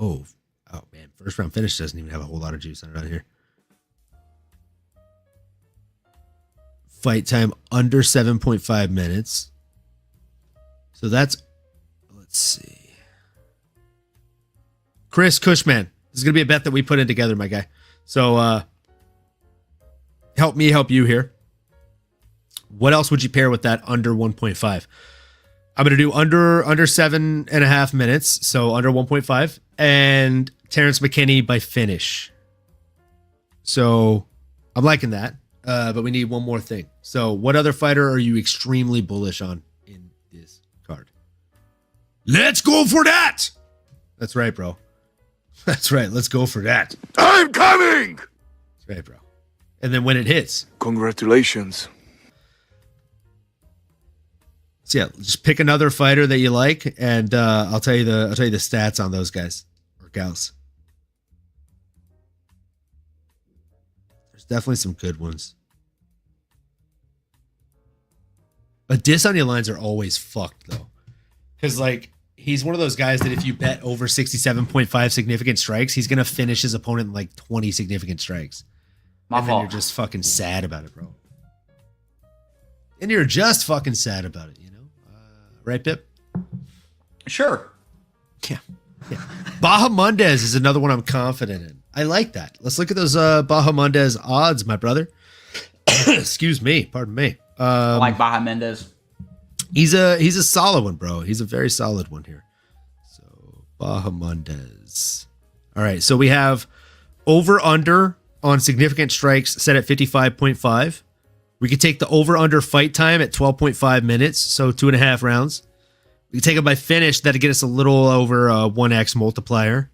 oh man, first round finish doesn't even have a whole lot of juice on it on here. Fight time under 7.5 minutes. So that's, let's see. Chris Cushman. This is going to be a bet that we put in together, my guy. So help me help you here. What else would you pair with that under 1.5? I'm going to do under 7.5 minutes. So under 1.5. And Terrence McKinney by finish. So I'm liking that. But we need one more thing. So what other fighter are you extremely bullish on in this card? Let's go for that. That's right, bro. That's right. Let's go for that. I'm coming! That's right, bro. And then when it hits. Congratulations. So yeah, just pick another fighter that you like, and I'll tell you the stats on those guys or gals. There's definitely some good ones. Adesanya lines are always fucked though, because like he's one of those guys that if you bet over 67.5 significant strikes, he's gonna finish his opponent in like 20 significant strikes. My Then fault. you're just fucking sad about it, bro. And you're just fucking sad about it, you know? Right, Pip? Sure. Yeah. Bahamundez is another one I'm confident in. I like that. Let's look at those Bahamundez odds, my brother. Excuse me. Pardon me. I like Baja Mendez. He's a solid one, bro. He's a very solid one here. So Bahamundez. All right. So we have over under on significant strikes set at 55.5. We could take the over under fight time at 12.5 minutes. So 2.5 rounds. We can take it by finish. That'll get us a little over 1x multiplier.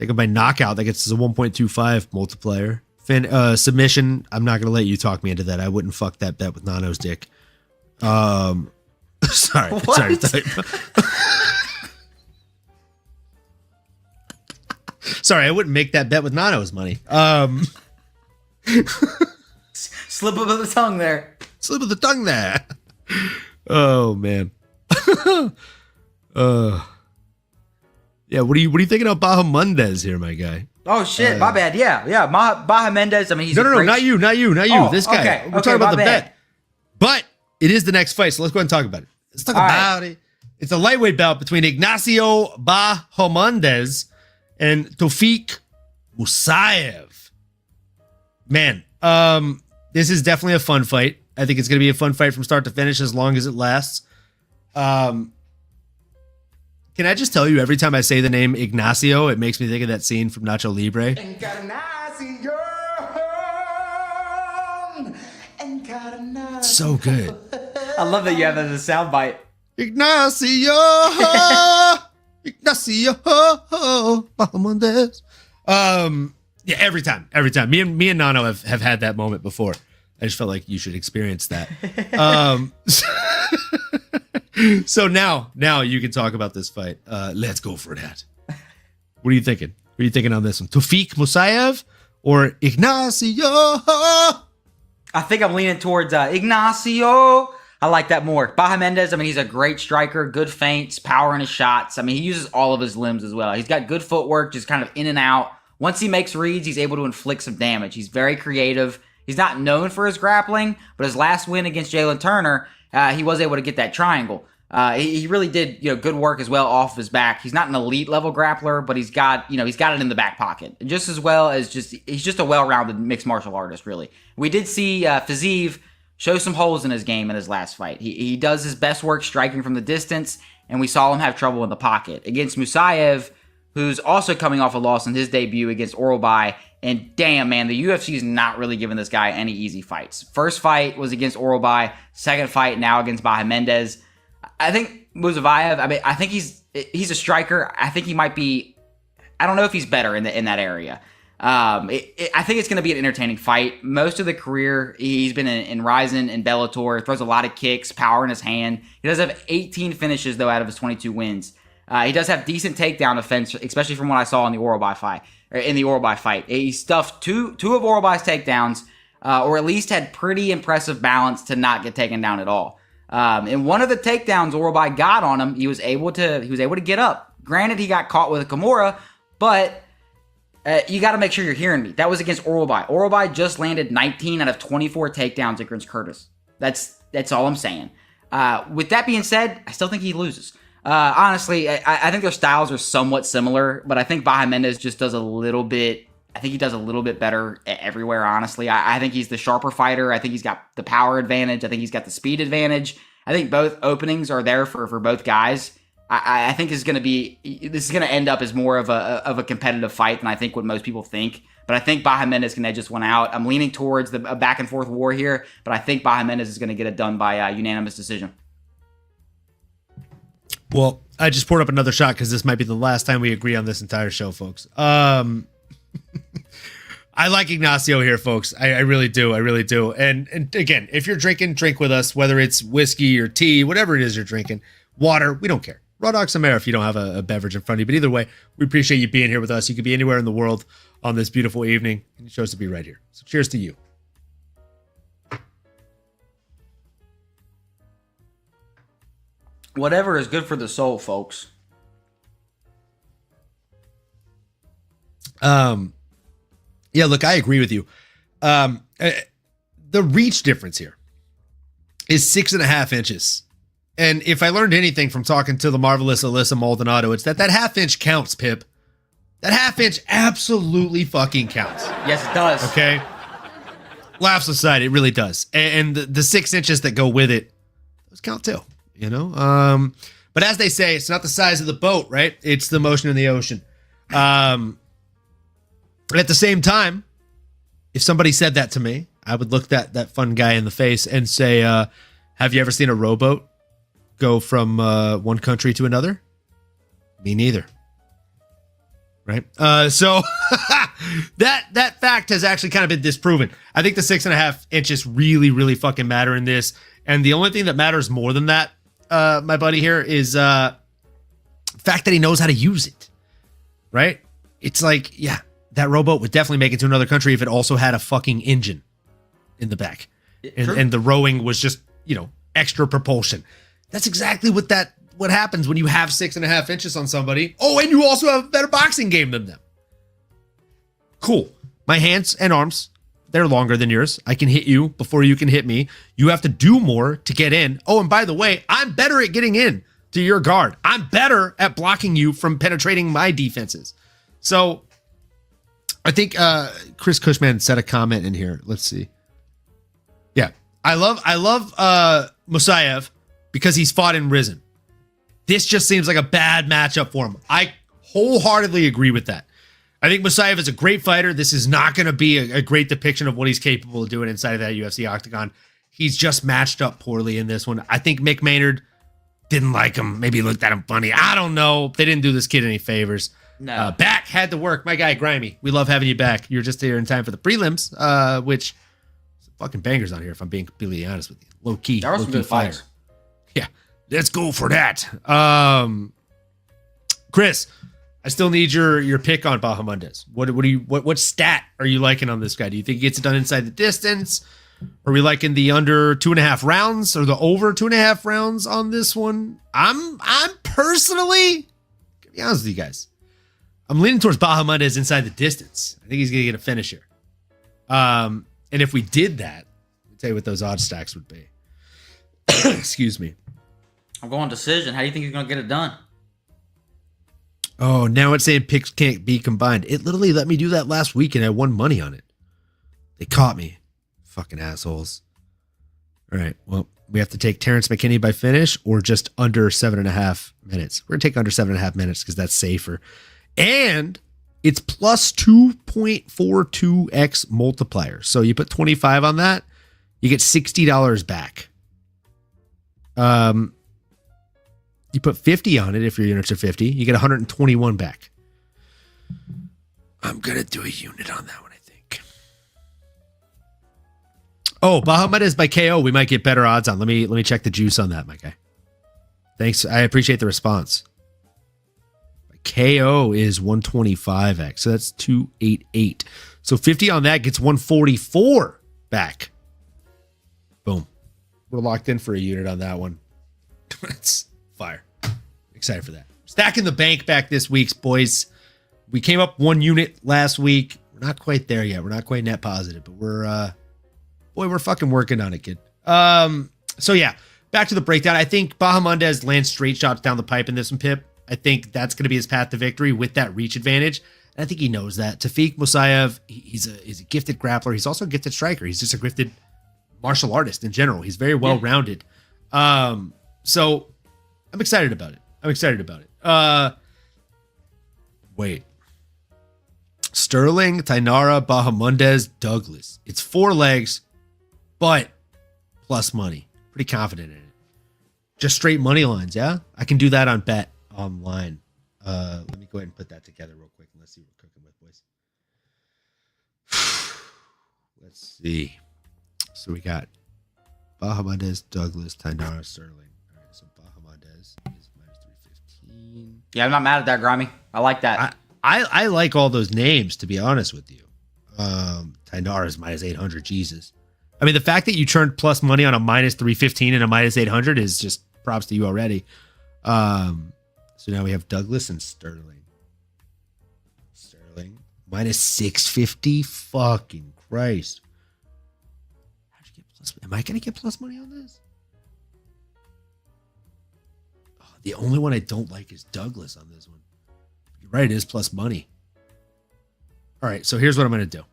Take him by knockout. That gets us a 1.25 multiplier. Submission. I'm not gonna let you talk me into that. I wouldn't fuck that bet with Nano's dick. Sorry. Sorry, I wouldn't make that bet with Nano's money. Slip of the tongue there. Slip of the tongue there. Oh man. Yeah, what are you thinking of Baja Mendez here, my guy? Oh shit, my bad. Yeah. Baja Mendez. I mean, he's no, not you. Oh, this guy. okay, We're talking about the bad. bet. But it is the next fight, so let's go ahead and talk about it. Let's talk about it. It's a lightweight bout between Ignacio Bahamondes and Tofik Musayev. Man, this is definitely a fun fight. I think it's going to be a fun fight from start to finish as long as it lasts. Can I just tell you, every time I say the name Ignacio, it makes me think of that scene from Nacho Libre. So good. I love that you have that as a soundbite. Ignacio Bahamondes. Yeah, every time. Me and Nano have had that moment before. I just felt like you should experience that. So now you can talk about this fight. Let's go for that. What are you thinking? What are you thinking on this one? Tofik Musayev or Ignacio? I think I'm leaning towards Ignacio. I like that more. Baja Mendez, I mean, he's a great striker, good feints, power in his shots. I mean, he uses all of his limbs as well. He's got good footwork, just kind of in and out. Once he makes reads, he's able to inflict some damage. He's very creative. He's not known for his grappling, but his last win against Jalen Turner, he was able to get that triangle. He really did, good work as well off of his back. He's not an elite level grappler, but he's got it in the back pocket just as well as he's just a well-rounded mixed martial artist, really. We did see Fiziev show some holes in his game in his last fight. He does his best work striking from the distance, and we saw him have trouble in the pocket. Against Musayev, who's also coming off a loss in his debut against Orolbai, and damn, man, the UFC is not really giving this guy any easy fights. First fight was against Orolbai, second fight now against Baja Mendez. I think Musayev, I think he's a striker. I think he might be, I don't know if he's better in that area. I think it's going to be an entertaining fight. Most of the career, he's been in Ryzen and Bellator, throws a lot of kicks, power in his hand. He does have 18 finishes, though, out of his 22 wins. He does have decent takedown offense, especially from what I saw in the Orolbai fight. He stuffed two of Orolbai's takedowns, or at least had pretty impressive balance to not get taken down at all. And one of the takedowns Orolbai got on him, he was able to get up. Granted, he got caught with a Kimura, but you got to make sure you're hearing me. That was against Orolbai. Orolbai just landed 19 out of 24 takedowns against Curtis. That's all I'm saying. With that being said, I still think he loses. Honestly, I think their styles are somewhat similar, but I think Baja Mendez just does a little bit. I think he does a little bit better everywhere, honestly. I think he's the sharper fighter. I think he's got the power advantage. I think he's got the speed advantage. I think both openings are there for both guys. I think this is going to end up as more of a competitive fight than I think what most people think. But I think Baja Mendez can edge this one out. I'm leaning towards a back and forth war here, but I think Baja Mendez is going to get it done by unanimous decision. Well, I just poured up another shot because this might be the last time we agree on this entire show, folks. I like Ignacio here, folks. I really do. And again, if you're drinking, drink with us, whether it's whiskey or tea, whatever it is you're drinking, water, we don't care. Raw dog some air if you don't have a beverage in front of you. But either way, we appreciate you being here with us. You could be anywhere in the world on this beautiful evening, and you chose to be right here. So cheers to you. Whatever is good for the soul, folks. Yeah, look, I agree with you. The reach difference here is 6.5 inches. And if I learned anything from talking to the marvelous Alyssa Maldonado, it's that half inch counts, Pip. That half inch absolutely fucking counts. Yes, it does. Okay? Laughs aside, it really does. And the 6 inches that go with it, those count too, But as they say, it's not the size of the boat, right? It's the motion in the ocean. At the same time, if somebody said that to me, I would look that fun guy in the face and say, have you ever seen a rowboat go from one country to another? Me neither. right? So that fact has actually kind of been disproven. I think the 6.5 inches really, really fucking matter in this. And the only thing that matters more than that, my buddy here, is the fact that he knows how to use it, right? It's like, yeah, that rowboat would definitely make it to another country if it also had a fucking engine in the back. And the rowing was just, extra propulsion. That's exactly what happens when you have 6.5 inches on somebody. Oh, and you also have a better boxing game than them. Cool. My hands and arms, they're longer than yours. I can hit you before you can hit me. You have to do more to get in. Oh, and by the way, I'm better at getting in to your guard. I'm better at blocking you from penetrating my defenses. So I think Chris Cushman said a comment in here. Let's see. Yeah. I love Musayev because he's fought in Risen. This just seems like a bad matchup for him. I wholeheartedly agree with that. I think Musayev is a great fighter. This is not going to be a great depiction of what he's capable of doing inside of that UFC octagon. He's just matched up poorly in this one. I think Mick Maynard didn't like him. Maybe looked at him funny. I don't know. They didn't do this kid any favors. No. Back had to work. My guy, Grimy. We love having you back. You're just here in time for the prelims, which some fucking bangers on here, if I'm being completely honest with you. Low key. There were some good fights. Yeah. Let's go for that. Chris, I still need your pick on Bahamondes. What stat are you liking on this guy? Do you think he gets it done inside the distance? Are we liking the under 2.5 rounds or the over 2.5 rounds on this one? I'm personally, to be honest with you guys, I'm leaning towards Bahamondes inside the distance. I think he's gonna get a finish here. And if we did that, I'll tell you what those odds stacks would be. Excuse me. I'm going decision. How do you think he's going to get it done? Oh, now it's saying picks can't be combined. It literally let me do that last week and I won money on it. They caught me. Fucking assholes. All right. Well, we have to take Terrence McKinney by finish or just under 7.5 minutes. We're going to take under 7.5 minutes because that's safer. And it's plus 2.42x multiplier. So you put 25 on that, you get $60 back. You put 50 on it if your units are 50, you get 121 back. I'm gonna do a unit on that one, I think. Oh, Bahamondes by KO, we might get better odds on. Let me check the juice on that, my guy. Thanks, I appreciate the response. KO is 125x, so that's 288. So 50 on that gets 144 back. Boom. We're locked in for a unit on that one. That's fire. Excited for that. Stacking the bank back this week, boys. We came up one unit last week. We're not quite there yet. We're not quite net positive, but we're fucking working on it, kid. So yeah, back to the breakdown. I think Bahamondes lands straight shots down the pipe in this one, Pip. I think that's going to be his path to victory with that reach advantage. And I think he knows that. Tafiq Musayev, he's a gifted grappler. He's also a gifted striker. He's just a gifted martial artist in general. He's very well-rounded. So I'm excited about it. Wait. Sterling, Tainara, Bahamondes, Douglas. It's 4 legs, but plus money. Pretty confident in it. Just straight money lines, yeah? I can do that on Bet Online. Let me go ahead and put that together real quick and let's see what we're cooking with, boys. Let's see. So we got Bahamondes, Douglas, Tainara, Sterling. All right, so Bahamondes is minus 315. Yeah, I'm not mad at that, Grimy. I like that. I like all those names, to be honest with you. Tainara is minus 800. Jesus. I mean, the fact that you turned plus money on a minus 315 and a minus 800 is just props to you already. So now we have Douglas and Sterling. Sterling minus 650. Fucking Christ. How'd you get plus? Am I going to get plus money on this? Oh, the only one I don't like is Douglas on this one. You're right, it is plus money. All right, so here's what I'm going to do.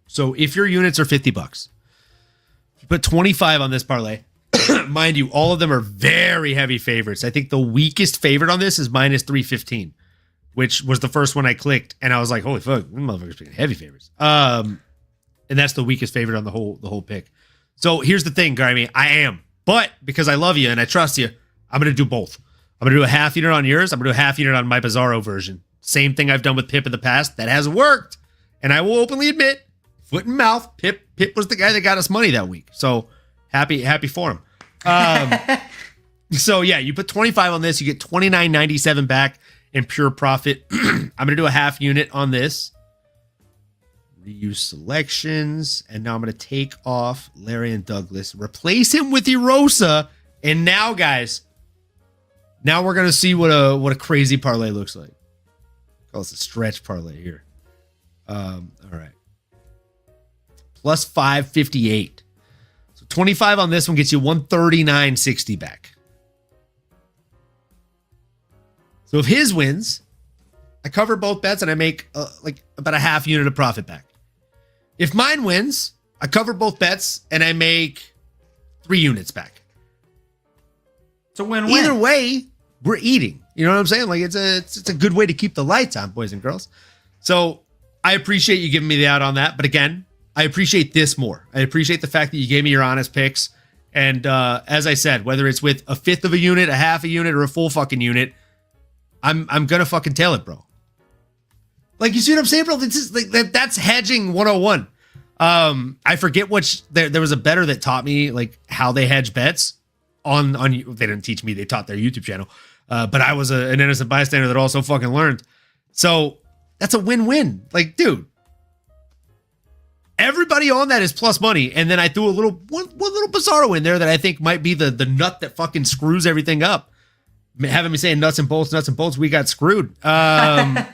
So if your units are $50, you put 25 on this parlay. Mind you, all of them are very heavy favorites. I think the weakest favorite on this is minus 315, which was the first one I clicked, and I was like, "Holy fuck, these motherfuckers picking heavy favorites." And that's the weakest favorite on the whole pick. So here's the thing, Grimy, I am, but because I love you and I trust you, I'm gonna do both. I'm going to do a half unit on yours. I'm going to do a half unit on my Bizarro version. Same thing I've done with Pip in the past. That has worked. And I will openly admit, foot and mouth, Pip was the guy that got us money that week. So happy for him. So yeah, you put 25 on this, you get $29.97 back in pure profit. I'm going to do a half unit on this. Reuse selections. And now I'm going to take off Larry and Douglas, replace him with Erosa. And now, guys, now we're going to see what a crazy parlay looks like. Call this a stretch parlay here. All right. Plus 558. So 25 on this one gets you 139.60 back. So if his wins, I cover both bets and I make like about a half unit of profit back. If mine wins, I cover both bets and I make 3 units back. It's a win-win. Either way, we're eating. You know what I'm saying? Like it's a good way to keep the lights on, boys and girls. So I appreciate you giving me the out on that. But again, I appreciate this more. I appreciate the fact that you gave me your honest picks. And as I said, whether it's with a fifth of a unit, a half a unit, or a full fucking unit, I'm gonna fucking tail it, bro. Like, you see what I'm saying, bro? This is like that's hedging 101. I forget which there was a bettor that taught me like how they hedge bets on they didn't teach me, they taught their YouTube channel. But I was an innocent bystander that also fucking learned. So that's a win-win. Like, dude, everybody on that is plus money. And then I threw one little Bizarro in there that I think might be the nut that fucking screws everything up. Having me saying nuts and bolts, we got screwed. Not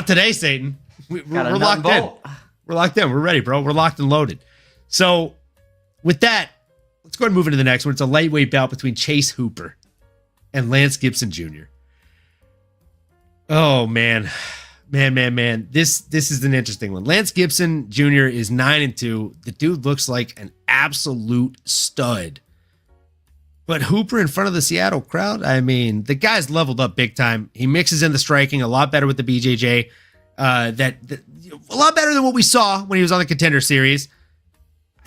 today, Satan. We're locked in. We're locked in. We're ready, bro. We're locked and loaded. So with that, let's go ahead and move into the next one. It's a lightweight bout between Chase Hooper and Lance Gibson Jr. Oh, man. Man. This is an interesting one. Lance Gibson Jr. is 9-2. The dude looks like an absolute stud. But Hooper in front of the Seattle crowd, I mean, the guy's leveled up big time. He mixes in the striking a lot better with the BJJ. A lot better than what we saw when he was on the Contender Series.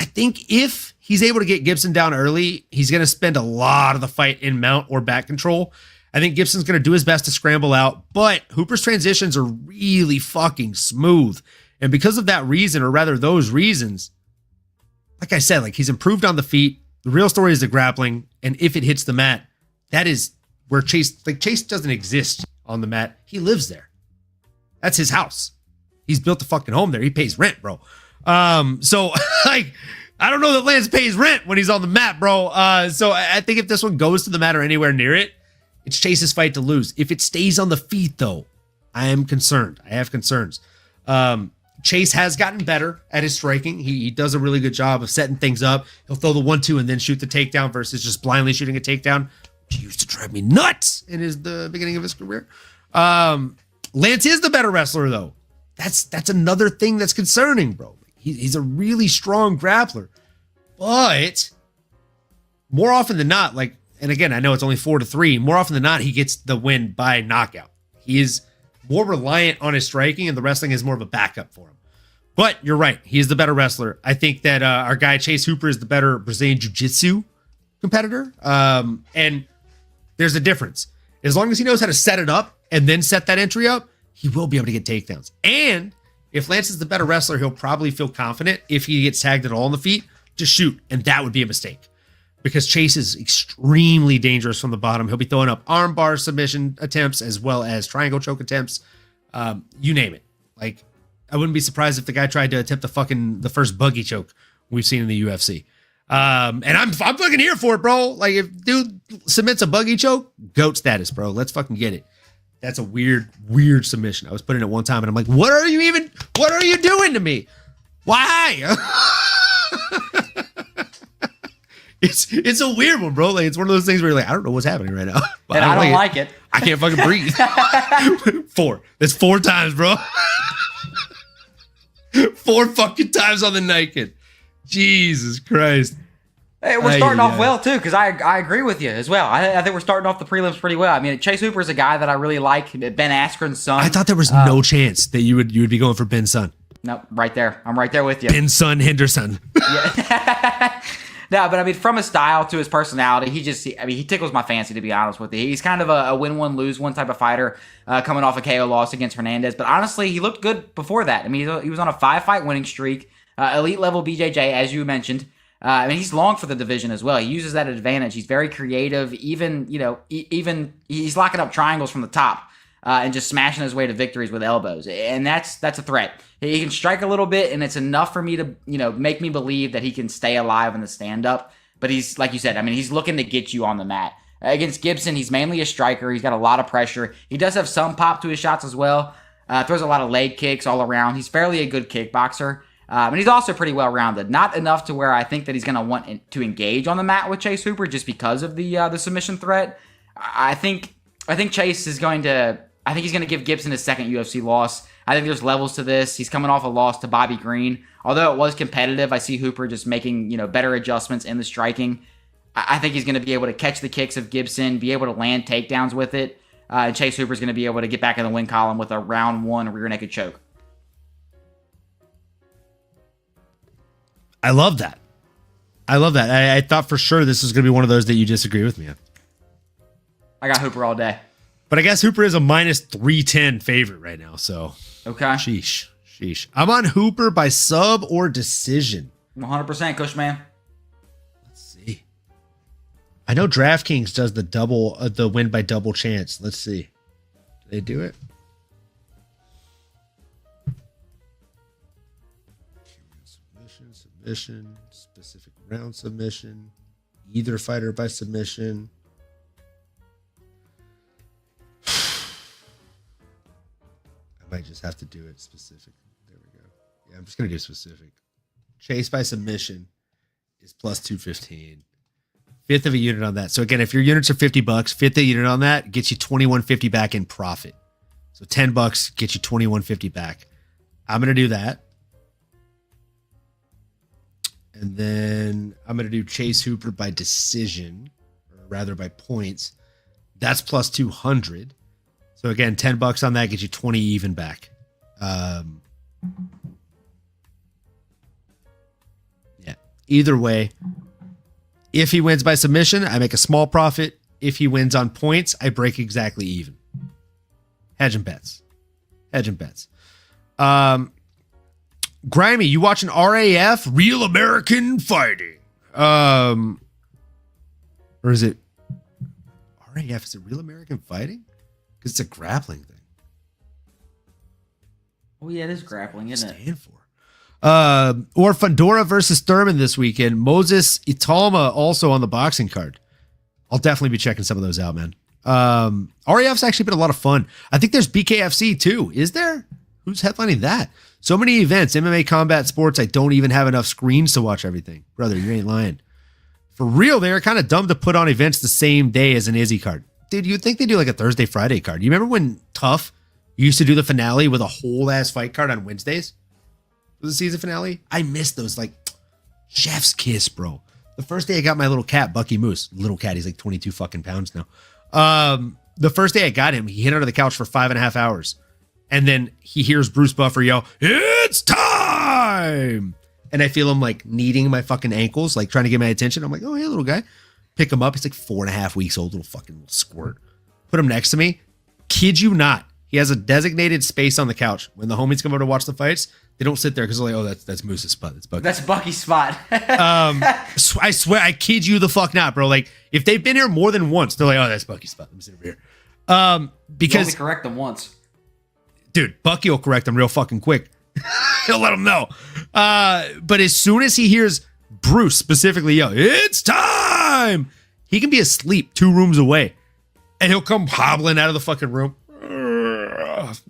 I think if he's able to get Gibson down early, he's going to spend a lot of the fight in mount or back control. I think Gibson's going to do his best to scramble out, but Hooper's transitions are really fucking smooth. And because of that reason, or rather those reasons, like I said, like he's improved on the feet. The real story is the grappling. And if it hits the mat, that is where Chase doesn't exist on the mat. He lives there. That's his house. He's built a fucking home there. He pays rent, bro. So like, I don't know that Lance pays rent when he's on the mat, bro. So I think if this one goes to the mat or anywhere near it, it's Chase's fight to lose. If it stays on the feet, though, I am concerned. I have concerns. Chase has gotten better at his striking. He does a really good job of setting things up. He'll throw the 1-2 and then shoot the takedown versus just blindly shooting a takedown, which used to drive me nuts in the beginning of his career. Lance is the better wrestler, though. That's another thing that's concerning, bro. He's a really strong grappler, but more often than not, like, and again, I know it's only 4-3. More often than not, he gets the win by knockout. He is more reliant on his striking, and the wrestling is more of a backup for him. But you're right. He is the better wrestler. I think that our guy Chase Hooper is the better Brazilian Jiu-Jitsu competitor. And there's a difference. As long as he knows how to set it up and then set that entry up, he will be able to get takedowns. And if Lance is the better wrestler, he'll probably feel confident if he gets tagged at all in the feet to shoot. And that would be a mistake because Chase is extremely dangerous from the bottom. He'll be throwing up arm bar submission attempts as well as triangle choke attempts. You name it. Like, I wouldn't be surprised if the guy tried to attempt the first buggy choke we've seen in the UFC. And I'm fucking here for it, bro. Like, if dude submits a buggy choke, GOAT status, bro. Let's fucking get it. That's a weird submission. I was putting it one time and I'm like, what are you doing to me? Why? It's a weird one, bro. Like, it's one of those things where you're like, I don't know what's happening right now. And I don't like it. I can't fucking breathe. 4. That's 4 times, bro. 4 fucking times on the naked. Jesus Christ. Hey, we're starting off well, too, because I agree with you as well. I think we're starting off the prelims pretty well. I mean, Chase Hooper is a guy that I really like, Ben Askren's son. I thought there was no chance that you would be going for Ben's son. No, right there. I'm right there with you. Ben's son Henderson. Yeah. No, but I mean, from his style to his personality, he tickles my fancy, to be honest with you. He's kind of a win one, lose one type of fighter, coming off a KO loss against Hernandez. But honestly, he looked good before that. I mean, he was on a 5-fight winning streak, elite level BJJ, as you mentioned. I mean, he's long for the division as well. He uses that advantage. He's very creative. Even he's locking up triangles from the top. And just smashing his way to victories with elbows. And that's a threat. He can strike a little bit, and it's enough for me to, make me believe that he can stay alive in the stand-up. But he's, like you said, I mean, he's looking to get you on the mat. Against Gibson, he's mainly a striker. He's got a lot of pressure. He does have some pop to his shots as well. Throws a lot of leg kicks all around. He's fairly a good kickboxer. And he's also pretty well-rounded. Not enough to where I think that he's going to want to engage on the mat with Chase Hooper just because of the submission threat. I think Chase is going to... I think he's going to give Gibson his second UFC loss. I think there's levels to this. He's coming off a loss to Bobby Green. Although it was competitive, I see Hooper just making, better adjustments in the striking. I think he's going to be able to catch the kicks of Gibson, be able to land takedowns with it. And Chase Hooper's going to be able to get back in the win column with a round 1 rear naked choke. I love that. I thought for sure this was going to be one of those that you disagree with me on. I got Hooper all day. But I guess Hooper is a minus 310 favorite right now, so. Okay. Sheesh. I'm on Hooper by sub or decision. 100% Cushman. Let's see. I know DraftKings does the win by double chance. Let's see. Do they do it? Submission, specific round submission, either fighter by submission. I might just have to do it specific. There we go. Yeah, I'm just going to do specific. Chase by submission is plus 215. Fifth of a unit on that. So again, if your units are $50, fifth of a unit on that gets you $21.50 back in profit. So $10 gets you $21.50 back. I'm going to do that. And then I'm going to do Chase Hooper by decision, or rather by points. That's plus 200. So again, $10 on that gets you 20 even back. Yeah. Either way, if he wins by submission, I make a small profit. If he wins on points, I break exactly even. Hedging bets. Grimy, you watching RAF? Real American Fighting. Or is it RAF? Is it Real American Fighting? Because it's a grappling thing. Oh, yeah, it is grappling, isn't it? Stand for. Or Fundora versus Thurman this weekend. Moses Italma also on the boxing card. I'll definitely be checking some of those out, man. RAF's actually been a lot of fun. I think there's BKFC too. Is there? Who's headlining that? So many events, MMA combat sports. I don't even have enough screens to watch everything. Brother, you ain't lying. For real, they're kind of dumb to put on events the same day as an Izzy card. Dude, you'd think they do like a Thursday, Friday card. You remember when Tough used to do the finale with a whole ass fight card on Wednesdays? Was the season finale? I missed those, like, chef's kiss, bro. The first day I got my little cat, Bucky Moose. Little cat, he's like 22 fucking pounds now. The first day I got him, he hid under the couch for 5.5 hours. And then he hears Bruce Buffer yell, "It's time!" And I feel him like kneading my fucking ankles, like trying to get my attention. I'm like, "Oh, hey, little guy." Pick him up. He's like 4.5 weeks old, little fucking squirt. Put him next to me. Kid you not. He has a designated space on the couch. When the homies come over to watch the fights, they don't sit there because they're like, "Oh, that's Moose's spot. That's Bucky." That's Bucky's spot. I swear, I kid you the fuck not, bro. Like, if they've been here more than once, they're like, "Oh, that's Bucky's spot. Let me sit over here." Because you only correct them once. Dude, Bucky will correct him real fucking quick. He'll let him know. But as soon as he hears Bruce specifically yell, "It's time!" he can be asleep 2 rooms away. And he'll come hobbling out of the fucking room.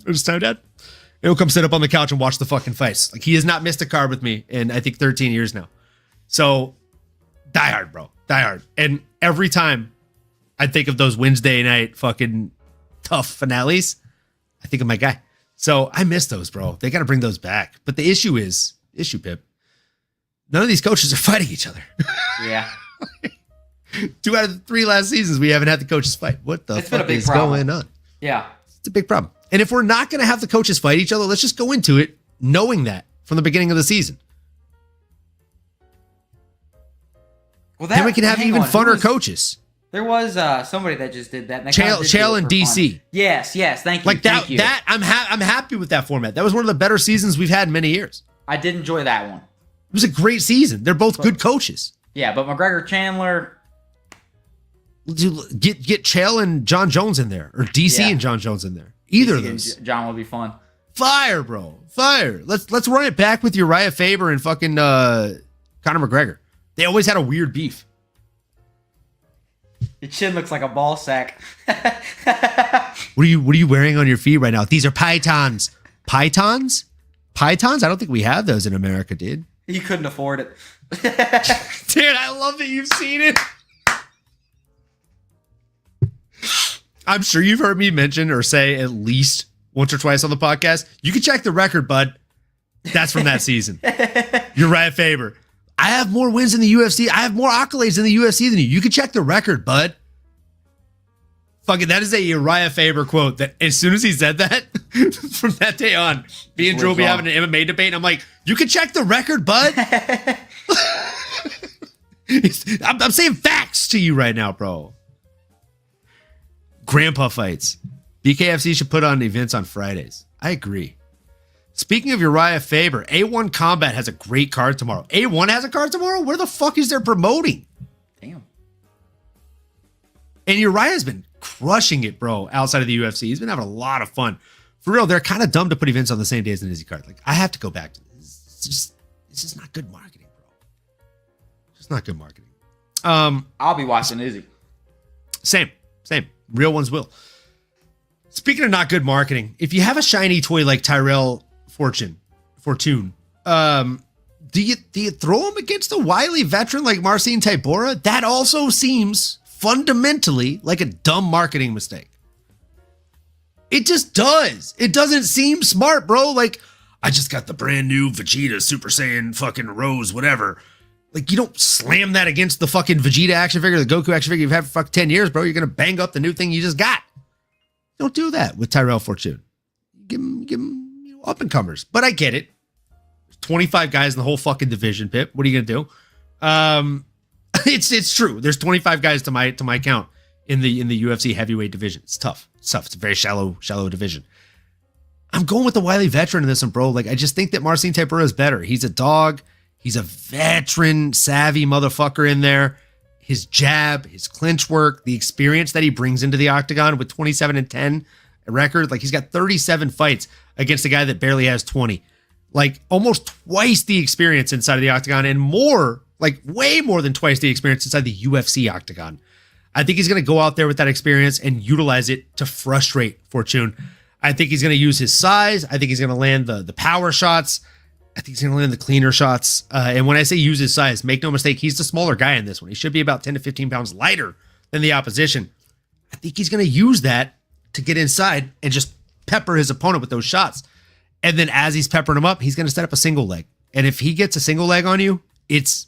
It's time, Dad. He'll come sit up on the couch and watch the fucking fights. Like, he has not missed a card with me in, I think, 13 years now. So, die hard, bro. Die hard. And every time I think of those Wednesday night fucking tough finales, I think of my guy. So I miss those, bro. They got to bring those back. But the issue, Pip, none of these coaches are fighting each other. Yeah. 2 out of the 3 last seasons, we haven't had the coaches fight. What the fuck is going on? Yeah. It's a big problem. And if we're not going to have the coaches fight each other, let's just go into it knowing that from the beginning of the season. Well, then we can have hang even on, funner coaches. There was somebody that just did that. Chael in DC. Yes, thank you. Like that. Thank you. That I'm happy with that format. That was one of the better seasons we've had in many years. I did enjoy that one. It was a great season. They're both good coaches. Yeah, but McGregor Chandler. Get Chael and John Jones in there, or DC and John Jones in there. Either of those. John will be fun. Fire, bro. Fire. Let's run it back with Uriah Faber and fucking Conor McGregor. They always had a weird beef. Your chin looks like a ball sack. What are you wearing on your feet right now? These are pythons. Pythons? Pythons? I don't think we have those in America, dude. You couldn't afford it. Dude, I love that you've seen it. I'm sure you've heard me mention or say at least once or twice on the podcast. You can check the record, bud. That's from that season. Uriah Faber. I have more wins in the UFC. I have more accolades in the UFC than you. You can check the record, bud. Fucking, that is a Uriah Faber quote that as soon as he said that, from that day on, me and Drew will be having an MMA debate. And I'm like, you can check the record, bud. I'm saying facts to you right now, bro. Grandpa fights. BKFC should put on events on Fridays. I agree. Speaking of Uriah Faber, A1 Combat has a great card tomorrow. A1 has a card tomorrow? Where the fuck is there promoting? Damn. And Uriah's been crushing it, bro, outside of the UFC. He's been having a lot of fun. For real, they're kind of dumb to put events on the same day as an Izzy card. Like, I have to go back to this. It's just not good marketing, bro. It's just not good marketing. I'll be watching Izzy. Same. Real ones will. Speaking of not good marketing, if you have a shiny toy like Tyrell Fortune, do you throw him against a wily veteran like Marcin Tybura? That also seems fundamentally like a dumb marketing mistake. It just does. It doesn't seem smart, bro. Like, I just got the brand new Vegeta Super Saiyan fucking Rose, whatever. Like, you don't slam that against the fucking Vegeta action figure, the Goku action figure you've had for fucking 10 years, bro. You're going to bang up the new thing you just got. Don't do that with Tyrell Fortune. Give him up and comers. But I get it. There's 25 guys in the whole fucking division, Pip. What are you gonna do? It's true. There's 25 guys to my count in the UFC heavyweight division. It's tough. It's a very shallow division. I'm going with the wily veteran in this one, bro. Like, I just think that Marcin Tybura is better. He's a dog. He's a veteran, savvy motherfucker in there. His jab, his clinch work, the experience that he brings into the octagon with 27-10 record. Like, he's got 37 fights against a guy that barely has 20. Like, almost twice the experience inside of the octagon, and more, like way more than twice the experience inside the UFC octagon. I think he's going to go out there with that experience and utilize it to frustrate Fortune. I think he's going to use his size. I think he's going to land the power shots. I think he's going to land the cleaner shots. And when I say use his size, make no mistake, he's the smaller guy in this one. He should be about 10 to 15 pounds lighter than the opposition. I think he's going to use that to get inside and just pepper his opponent with those shots. And then as he's peppering him up, he's going to set up a single leg. And if he gets a single leg on you, if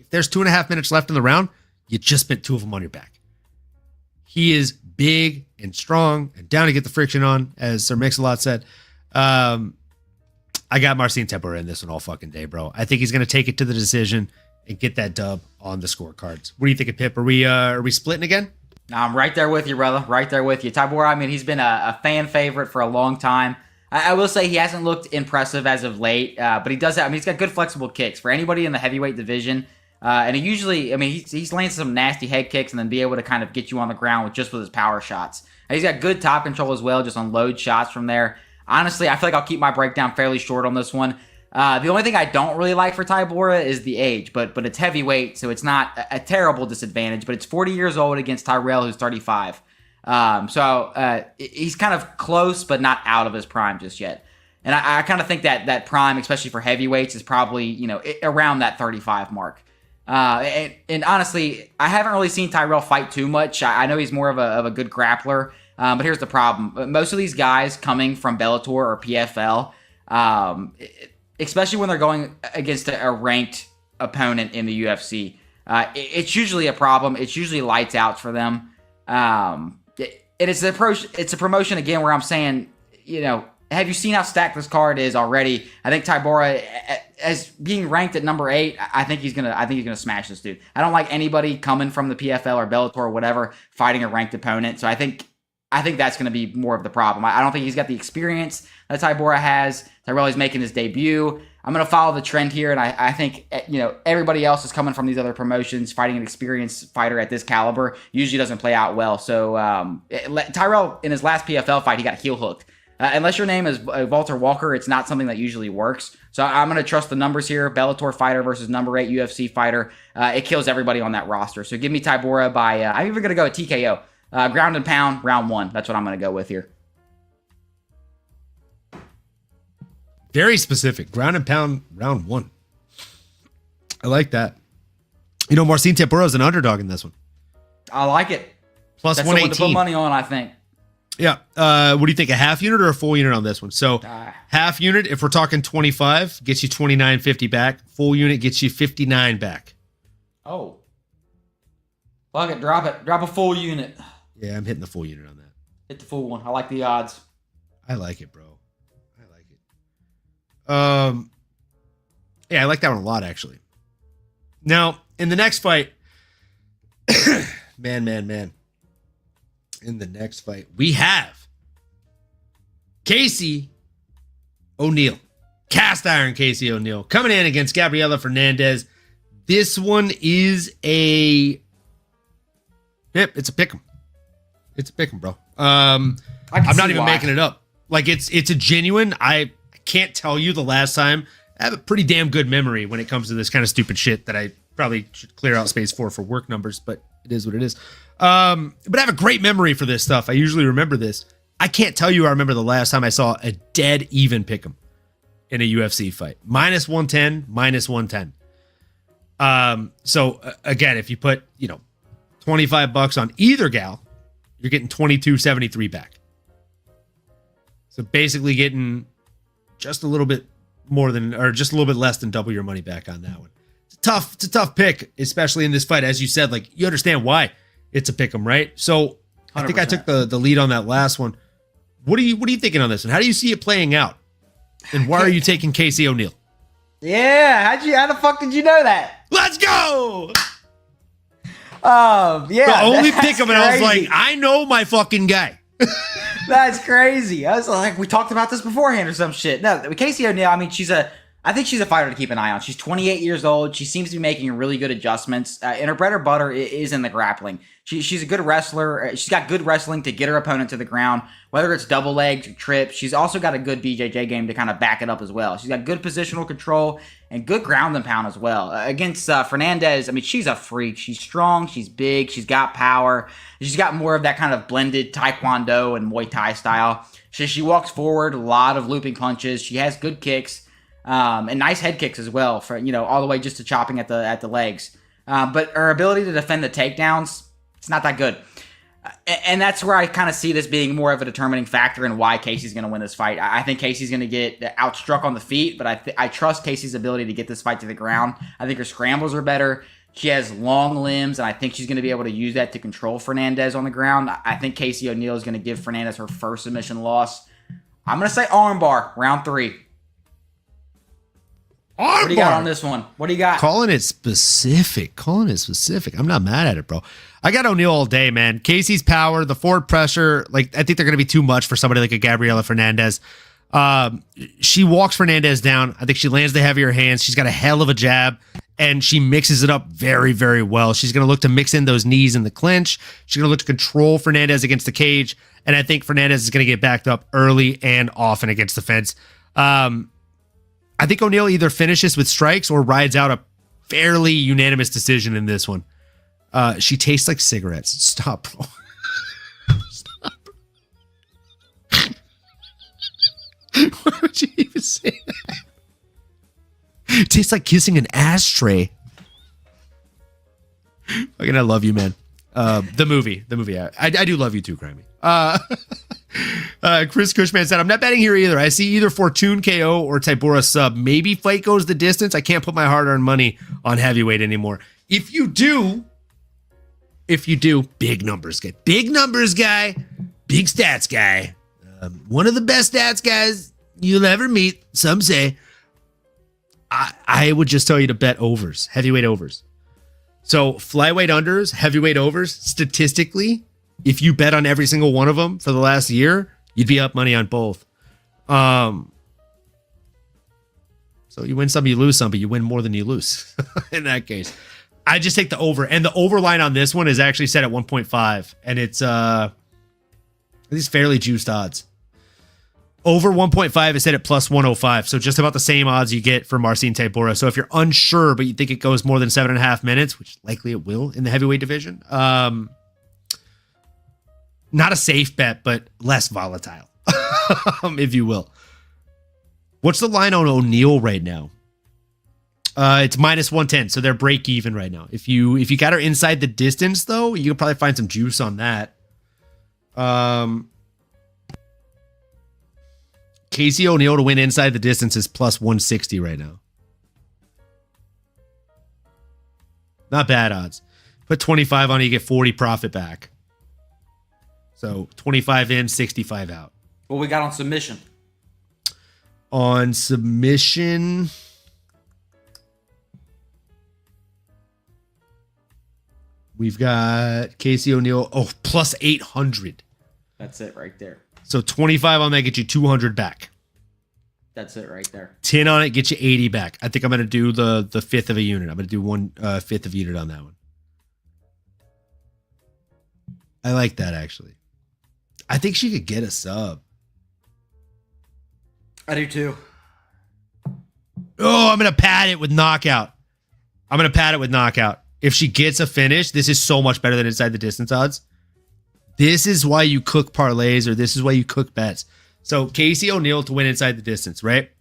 there's 2.5 minutes left in the round, you just spent 2 of them on your back. He is big and strong and down to get the friction on, as Sir Mix-a-Lot said. I got Marcin Tybura in this one all fucking day, bro. I think he's going to take it to the decision and get that dub on the scorecards. What do you think of Pip? Are we splitting again? I'm right there with you, brother. Right there with you. Tybura, I mean, he's been a fan favorite for a long time. I will say he hasn't looked impressive as of late, but he does have, I mean, he's got good flexible kicks. For anybody in the heavyweight division, and he usually, I mean, he's landed some nasty head kicks and then be able to kind of get you on the ground with his power shots. And he's got good top control as well, just unload shots from there. Honestly, I feel like I'll keep my breakdown fairly short on this one. The only thing I don't really like for Tybura is the age, but it's heavyweight, so it's not a terrible disadvantage, but it's 40 years old against Tyrell, who's 35. So he's kind of close, but not out of his prime just yet. And I kind of think that prime, especially for heavyweights, is probably, around that 35 mark. And honestly, I haven't really seen Tyrell fight too much. I know he's more of a good grappler. But here's the problem. Most of these guys coming from Bellator or PFL, especially when they're going against a ranked opponent in the UFC, it's usually a problem. It's usually lights out for them. It's a promotion, again, where I'm saying, have you seen how stacked this card is already? I think Tybura, as being ranked at number 8, I think he's gonna smash this dude. I don't like anybody coming from the PFL or Bellator or whatever fighting a ranked opponent. So I think that's going to be more of the problem. I don't think he's got the experience that Tybura has. Tyrell's making his debut. I'm going to follow the trend here, and I think everybody else is coming from these other promotions, fighting an experienced fighter at this caliber usually doesn't play out well. So Tyrell, in his last PFL fight, he got heel hooked. Unless your name is Walter Walker, it's not something that usually works. So I'm going to trust the numbers here. Bellator fighter versus number 8 UFC fighter. It kills everybody on that roster. So give me Tybura by, I'm even going to go with TKO. Ground and pound, round 1. That's what I'm going to go with here. Very specific. Ground and pound, round 1. I like that. Marcin Tybura is an underdog in this one. I like it. Plus That's 118. That's to put money on, I think. Yeah. What do you think? A half unit or a full unit on this one? So half unit, if we're talking 25, gets you 29.50 back. Full unit gets you 59 back. Oh. Fuck it. Drop it. Drop a full unit. Yeah, I'm hitting the full unit on that. Hit the full one. I like the odds. I like it, bro. I like it. Yeah, I like that one a lot, actually. Now, in the next fight, man. In the next fight, we have Casey O'Neill. Cast iron Casey O'Neill coming in against Gabriela Fernandez. This one is it's a pick'em. It's a pick'em, bro. I'm not even making it up. Like it's a genuine. I can't tell you the last time. I have a pretty damn good memory when it comes to this kind of stupid shit that I probably should clear out space for work numbers, but it is what it is. But I have a great memory for this stuff. I usually remember this. I can't tell you I remember the last time I saw a dead even pick'em in a UFC fight. Minus 110, minus 110. So again, if you put, $25 on either gal, you're getting $22.73 back. So basically getting just a little bit more than, or just a little bit less than double your money back on that one. It's a tough pick, especially in this fight. As you said, like you understand why it's a pick'em, right? So 100%. I think I took the lead on that last one. What are you thinking on this one? How do you see it playing out? And why are you taking Casey O'Neill? Yeah, how the fuck did you know that? Let's go! Yeah. The only pick'em, and I was like, I know my fucking guy. That's crazy. I was like, we talked about this beforehand or some shit. No, Casey O'Neill, I mean, I think she's a fighter to keep an eye on. She's 28 years old. She seems to be making really good adjustments. And her bread or butter is in the grappling. She's a good wrestler. She's got good wrestling to get her opponent to the ground, whether it's double legs or trips. She's also got a good BJJ game to kind of back it up as well. She's got good positional control and good ground and pound as well. Against Fernandez, I mean, she's a freak. She's strong. She's big. She's got power. She's got more of that kind of blended Taekwondo and Muay Thai style. She walks forward, a lot of looping punches. She has good kicks. And nice head kicks as well, for all the way just to chopping at the legs. But her ability to defend the takedowns, it's not that good. And that's where I kind of see this being more of a determining factor in why Casey's going to win this fight. I think Casey's going to get outstruck on the feet, but I trust Casey's ability to get this fight to the ground. I think her scrambles are better. She has long limbs, and I think she's going to be able to use that to control Fernandez on the ground. I think Casey O'Neill is going to give Fernandez her first submission loss. I'm going to say armbar, round 3. What do you got on this one? What do you got? Calling it specific. I'm not mad at it, bro. I got O'Neill all day, man. Casey's power, the forward pressure, I think they're going to be too much for somebody like a Gabriela Fernandez. She walks Fernandez down. I think she lands the heavier hands. She's got a hell of a jab, and she mixes it up very, very well. She's going to look to mix in those knees in the clinch. She's going to look to control Fernandez against the cage, and I think Fernandez is going to get backed up early and often against the fence. I think O'Neill either finishes with strikes or rides out a fairly unanimous decision in this one. She tastes like cigarettes. Stop, bro. Stop. Why would you even say that? It tastes like kissing an ashtray. Fucking, I love you, man. The movie. I do love you too, Grammy. Chris Cushman said, I'm not betting here either. I see either Fortune KO or Tybura sub. Maybe fight goes the distance. I can't put my hard-earned money on heavyweight anymore. If you do, big numbers guy. Big numbers guy. Big stats guy. One of the best stats guys you'll ever meet, some say. I would just tell you to bet overs, heavyweight overs. So flyweight unders, heavyweight overs, statistically, if you bet on every single one of them for the last year, you'd be up money on both. So you win some, you lose some, but you win more than you lose in that case. I just take the over, and the over line on this one is actually set at 1.5, and it's these fairly juiced odds. Over 1.5 is set at plus 105, so just about the same odds you get for Marcin Tybura. So if you're unsure, but you think it goes more than 7.5 minutes, which likely it will in the heavyweight division, not a safe bet, but less volatile, if you will. What's the line on O'Neal right now? It's minus 110, so they're break even right now. If you got her inside the distance, though, you can probably find some juice on that. Casey O'Neal to win inside the distance is plus 160 right now. Not bad odds. Put 25 on it, you get 40 profit back. So 25 in, 65 out. What we got on submission? On submission, we've got Casey O'Neal. Oh, plus 800. That's it right there. So 25 on that get you 200 back. That's it right there. 10 on it get you 80 back. I think I'm going to do the fifth of a unit. I'm going to do one fifth of a unit on that one. I like that, actually. I think she could get a sub. I do too. Oh, I'm going to pad it with knockout. If she gets a finish, this is so much better than inside the distance odds. This is why you cook parlays, or this is why you cook bets. So Casey O'Neal to win inside the distance, right?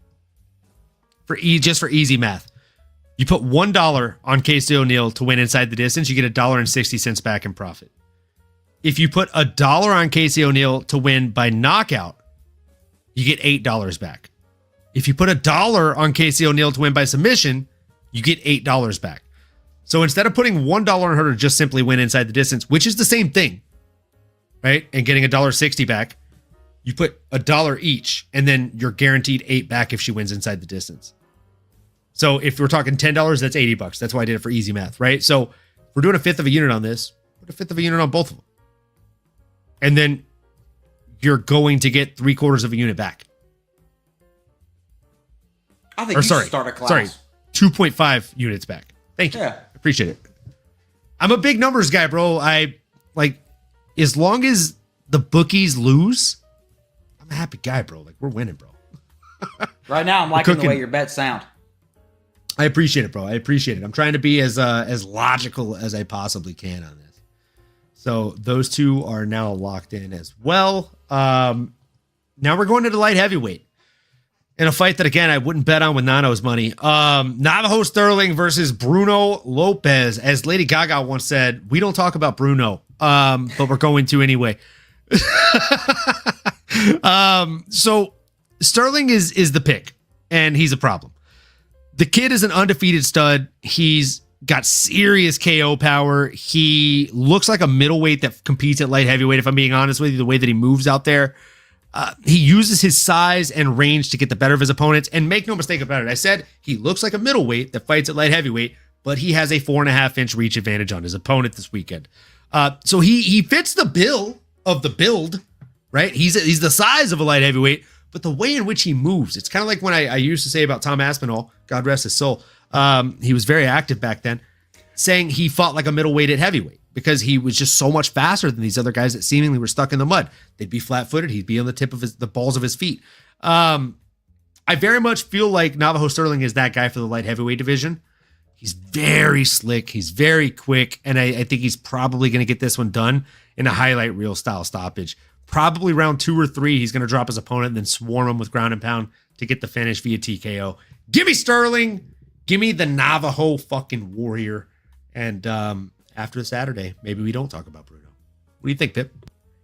Just for easy math. You put $1 on Casey O'Neal to win inside the distance, you get $1.60 back in profit. If you put $1 on Casey O'Neal to win by knockout, you get $8 back. If you put $1 on Casey O'Neal to win by submission, you get $8 back. So instead of putting $1 on her to just simply win inside the distance, which is the same thing, right? And getting $1.60 back, you put $1 each, and then you're guaranteed $8 back if she wins inside the distance. So if we're talking $10, that's $80. That's why I did it for easy math, right? So if we're doing a fifth of a unit on this, put a fifth of a unit on both of them. And then you're going to get 3/4 of a unit back. I think you should start a class. Sorry, 2.5 units back. Thank you. Yeah. Appreciate it. I'm a big numbers guy, bro. I like, as long as the bookies lose, I'm a happy guy, bro. Like, we're winning, bro. Right now, I'm liking the way your bets sound. I appreciate it, bro. I appreciate it. I'm trying to be as logical as I possibly can on this. So those two are now locked in as well. Now we're going to the light heavyweight in a fight that, again, I wouldn't bet on with Nano's money. Navajo Sterling versus Bruno Lopez. As Lady Gaga once said, we don't talk about Bruno, but we're going to anyway. So Sterling is the pick, and he's a problem. The kid is an undefeated stud. He's got serious KO power. He looks like a middleweight that competes at light heavyweight, if I'm being honest with you, the way that he moves out there. He uses his size and range to get the better of his opponents. And make no mistake about it, I said he looks like a middleweight that fights at light heavyweight, but he has a 4.5-inch reach advantage on his opponent this weekend. So he fits the bill of the build, right? He's the size of a light heavyweight, but the way in which he moves, it's kind of like when I used to say about Tom Aspinall, God rest his soul. He was very active back then, saying he fought like a middleweight at heavyweight because he was just so much faster than these other guys that seemingly were stuck in the mud. They'd be flat-footed. He'd be on the tip of the balls of his feet. I very much feel like Navajo Sterling is that guy for the light heavyweight division. He's very slick. He's very quick. And I think he's probably going to get this one done in a highlight reel style stoppage. Probably round 2 or 3, he's going to drop his opponent and then swarm him with ground and pound to get the finish via TKO. Give me Sterling. Give me the Navajo fucking warrior. And after Saturday, maybe we don't talk about Bruno. What do you think, Pip?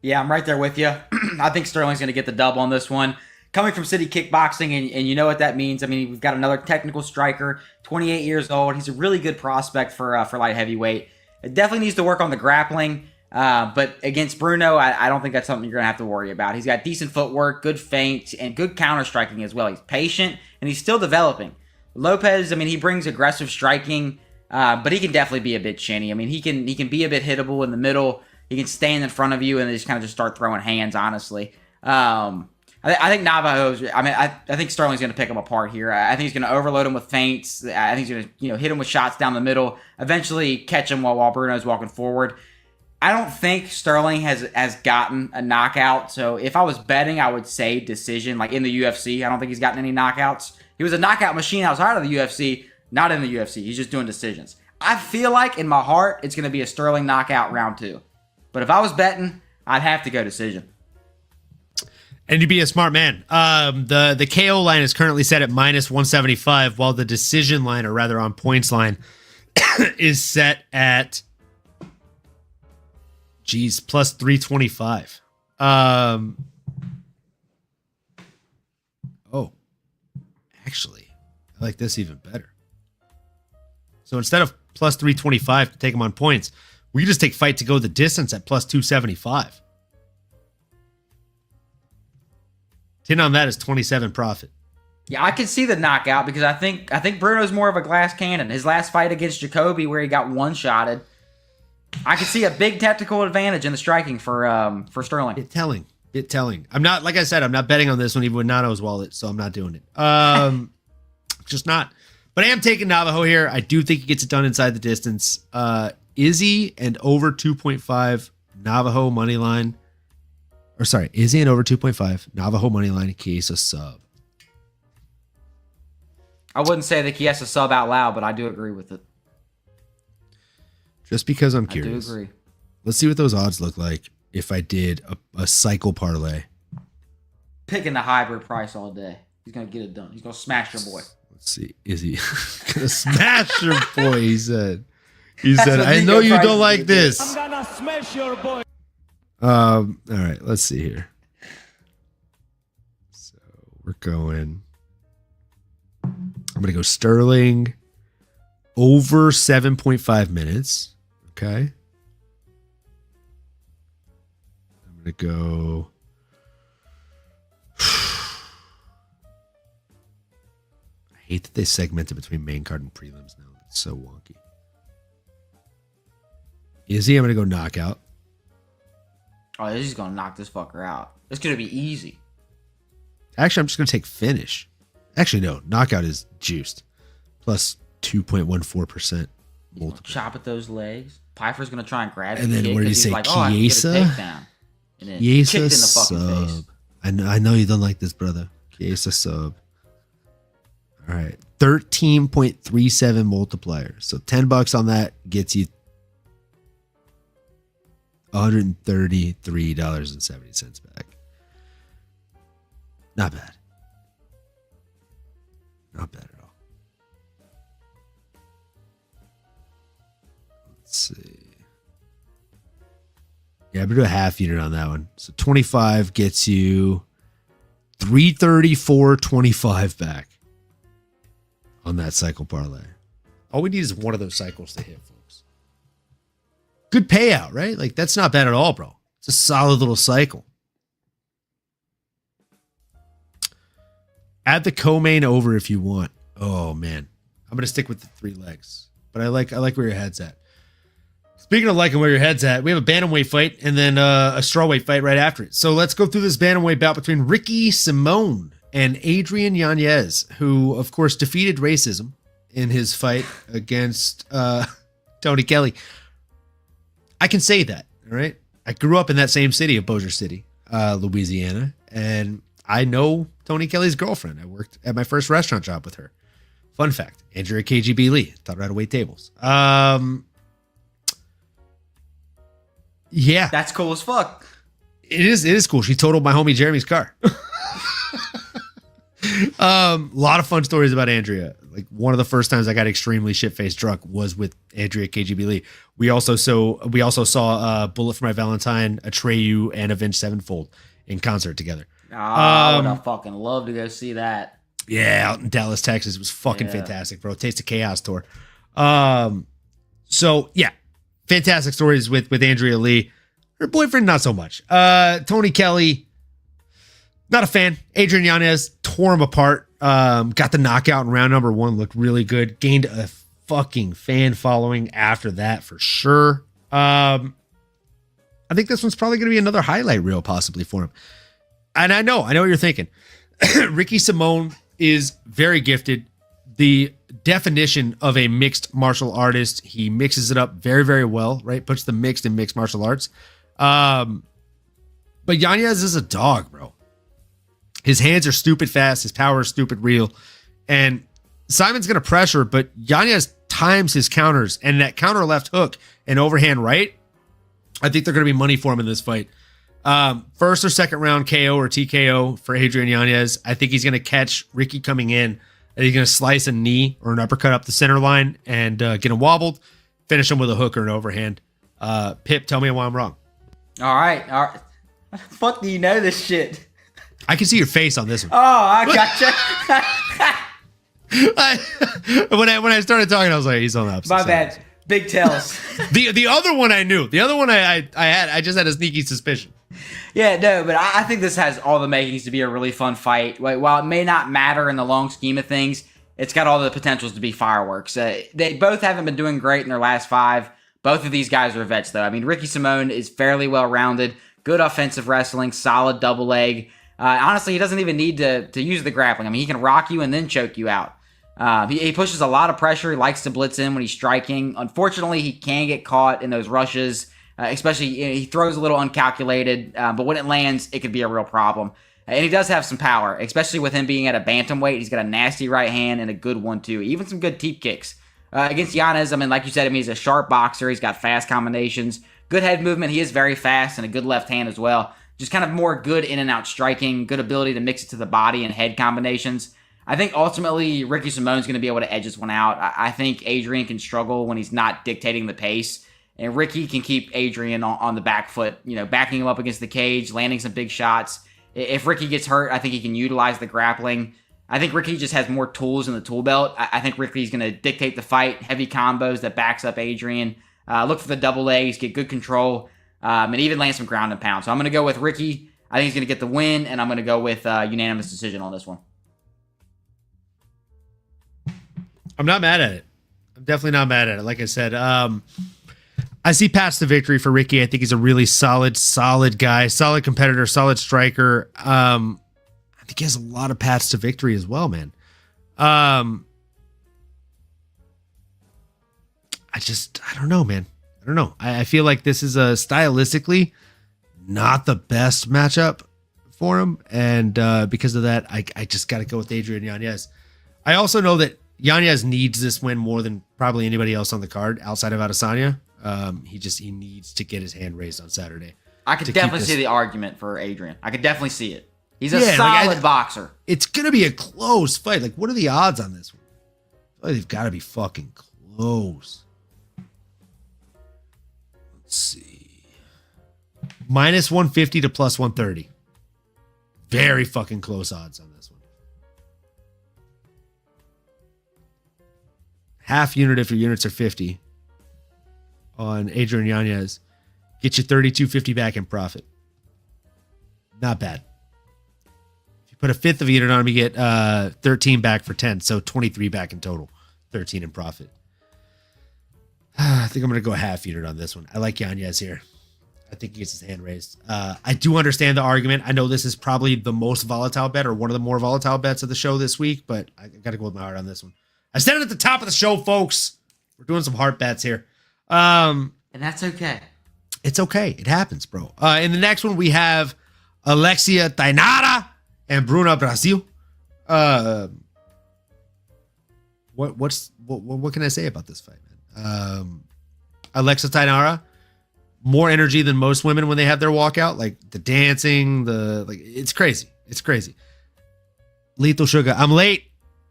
Yeah, I'm right there with you. I think Sterling's going to get the dub on this one. Coming from City Kickboxing, and you know what that means. I mean, we've got another technical striker, 28 years old. He's a really good prospect for light heavyweight. It definitely needs to work on the grappling. But against Bruno, I don't think that's something you're going to have to worry about. He's got decent footwork, good feints, and good counter striking as well. He's patient, and he's still developing. Lopez, I mean, he brings aggressive striking, but he can definitely be a bit chinny. I mean, he can be a bit hittable in the middle. He can stand in front of you and just kind of just start throwing hands, honestly. I think Navajo's, I think Sterling's going to pick him apart here. I think he's going to overload him with feints. I think he's going to, hit him with shots down the middle, eventually catch him while Bruno's walking forward. I don't think Sterling has gotten a knockout. So if I was betting, I would say decision, like in the UFC. I don't think he's gotten any knockouts. He was a knockout machine outside of the UFC, not in the UFC. He's just doing decisions. I feel like in my heart, it's going to be a Sterling knockout round 2. But if I was betting, I'd have to go decision. And you'd be a smart man. The KO line is currently set at -175, while the decision line, or rather on points line, is set at plus 325. Actually, I like this even better. So instead of plus 325 to take him on points, we just take fight to go the distance at plus 275. 10 on that is 27 profit. Yeah, I can see the knockout because I think Bruno's more of a glass cannon. His last fight against Jacoby, where he got one-shotted, I can see a big tactical advantage in the striking for Sterling. Bit telling. I'm not, like I said, I'm not betting on this one even with Nano's wallet, so I'm not doing it. Just not. But I am taking Navajo here. I do think he gets it done inside the distance. Izzy and over 2.5 Navajo money line. Or sorry, Izzy and over 2.5 Navajo money line. Chiesa sub. I wouldn't say that Chiesa sub out loud, but I do agree with it. Just because I'm curious. I do agree. Let's see what those odds look like if I did a cycle parlay. Picking the hybrid price all day. He's going to get it done. He's going to smash your boy. Let's see. Is he going to smash your boy? He said, I know you don't like this. I'm going to smash your boy. All right. Let's see here. So we're going. I'm going to go Sterling over 7.5 minutes. Okay. I'm going to go. I hate that they segmented between main card and prelims now. It's so wonky. Izzy, I'm going to go knockout. Oh, Izzy's going to knock this fucker out. It's going to be easy. Actually, I'm just going to take finish. Actually, no. Knockout is juiced. Plus 2.14% multiple. Chop at those legs. Pfeiffer's going to try and grab it. And then what did he say? Like, Chiesa? And then Chiesa kicked in the fucking face. sub. I know you don't like this, brother. Chiesa sub. All right. 13.37 multiplier. So $10 on that gets you $133.70 back. Not bad. Not bad at all. Let's see. Yeah, I'm gonna do a half unit on that one. So 25 gets you 334.25 back on that cycle parlay. All we need is one of those cycles to hit, folks. Good payout, right? Like, that's not bad at all, bro. It's a solid little cycle. Add the co-main over if you want. Oh man, I'm gonna stick with the 3 legs, but I like where your head's at. Speaking of liking where your head's at, we have a bantamweight fight and then a strawweight fight right after it. So let's go through this bantamweight bout between Ricky Simone and Adrian Yanez, who of course defeated racism in his fight against Tony Kelly. I can say that, all right? I grew up in that same city of Bossier City, Louisiana, and I know Tony Kelly's girlfriend. I worked at my first restaurant job with her. Fun fact, Andrea KGB Lee taught her how to wait tables. Yeah. That's cool as fuck. It is cool. She totaled my homie Jeremy's car. A lot of fun stories about Andrea. Like, one of the first times I got extremely shit-faced drunk was with Andrea KGB Lee. We also saw Bullet for My Valentine, Atreyu, and Avenged Sevenfold in concert together. Oh, I would have fucking love to go see that. Yeah, out in Dallas, Texas. It was fucking fantastic, bro. Taste of Chaos tour. So yeah, fantastic stories with Andrea Lee. Her boyfriend, not so much. Tony Kelly, not a fan. Adrian Yanez tore him apart. Got the knockout in round number 1, looked really good. Gained a fucking fan following after that for sure. I think this one's probably going to be another highlight reel possibly for him. And I know what you're thinking. Ricky Simone is very gifted. The definition of a mixed martial artist. He mixes it up very, very well, right? Puts the mixed in mixed martial arts. But Yanez is a dog, bro. His hands are stupid fast. His power is stupid real. And Simon's going to pressure, but Yanez times his counters. And that counter left hook and overhand right, I think they're going to be money for him in this fight. First or second round KO or TKO for Adrian Yanez. I think he's going to catch Ricky coming in. And he's going to slice a knee or an uppercut up the center line and get him wobbled. Finish him with a hook or an overhand. Pip, tell me why I'm wrong. All right. Fuck, do you know this shit? I can see your face on this one. Oh, I gotcha. When I started talking, I was like, he's on the opposite My side. bad. Big tails. The other one I knew. The other one I just had a sneaky suspicion. Yeah, no, but I think this has all the makings to be a really fun fight. While it may not matter in the long scheme of things, it's got all the potentials to be fireworks. They both haven't been doing great in their last 5. Both of these guys are vets, though. I mean, Ricky Simone is fairly well-rounded, good offensive wrestling, solid double leg. Honestly, he doesn't even need to use the grappling. I mean, he can rock you and then choke you out. He pushes a lot of pressure. He likes to blitz in when he's striking. Unfortunately, he can get caught in those rushes. Especially, he throws a little uncalculated, but when it lands, it could be a real problem. And he does have some power, especially with him being at a bantamweight. He's got a nasty right hand and a good one, too. Even some good teep kicks. Against Yanez, I mean, like you said, he's a sharp boxer. He's got fast combinations, good head movement. He is very fast and a good left hand as well. Just kind of more good in and out striking, good ability to mix it to the body and head combinations. I think ultimately Ricky Simone's going to be able to edge this one out. I think Adrian can struggle when he's not dictating the pace. And Ricky can keep Adrian on the back foot, backing him up against the cage, landing some big shots. If Ricky gets hurt, I think he can utilize the grappling. I think Ricky just has more tools in the tool belt. I think Ricky's going to dictate the fight, heavy combos that backs up Adrian. Look for the double legs, get good control, and even land some ground and pound. So I'm going to go with Ricky. I think he's going to get the win, and I'm going to go with unanimous decision on this one. I'm not mad at it. I'm definitely not mad at it. Like I said, I see paths to victory for Ricky. I think he's a really solid guy, solid competitor, solid striker. I think he has a lot of paths to victory as well, man. I don't know, man. I don't know. I feel like this is stylistically not the best matchup for him. And because of that, I just got to go with Adrian Yanez. I also know that Yanez needs this win more than probably anybody else on the card outside of Adesanya. He needs to get his hand raised on Saturday. I could definitely see the argument for Adrian. I could definitely see it. He's a solid boxer. It's going to be a close fight. Like, what are the odds on this one? Oh, they've got to be fucking close. Let's see. Minus 150 to plus 130. Very fucking close odds on this one. Half unit if your units are 50 on Adrian Yanez. Get you 32.50 back in profit. Not bad. If you put a fifth of a unit on him, you get 13 back for 10. So 23 back in total. 13 in profit. I think I'm going to go half unit on this one. I like Yanez here. I think he gets his hand raised. I do understand the argument. I know this is probably the most volatile bet or one of the more volatile bets of the show this week, but I got to go with my heart on this one. I said it at the top of the show, folks. We're doing some heart bets here. And that's okay. It's okay. It happens, bro. In the next one, we have Alexia Tainara and Bruna Brasil. What can I say about this fight, man? Alexa Tainara, more energy than most women when they have their walkout. Like the dancing, it's crazy. It's crazy. Lethal Sugar. I'm late.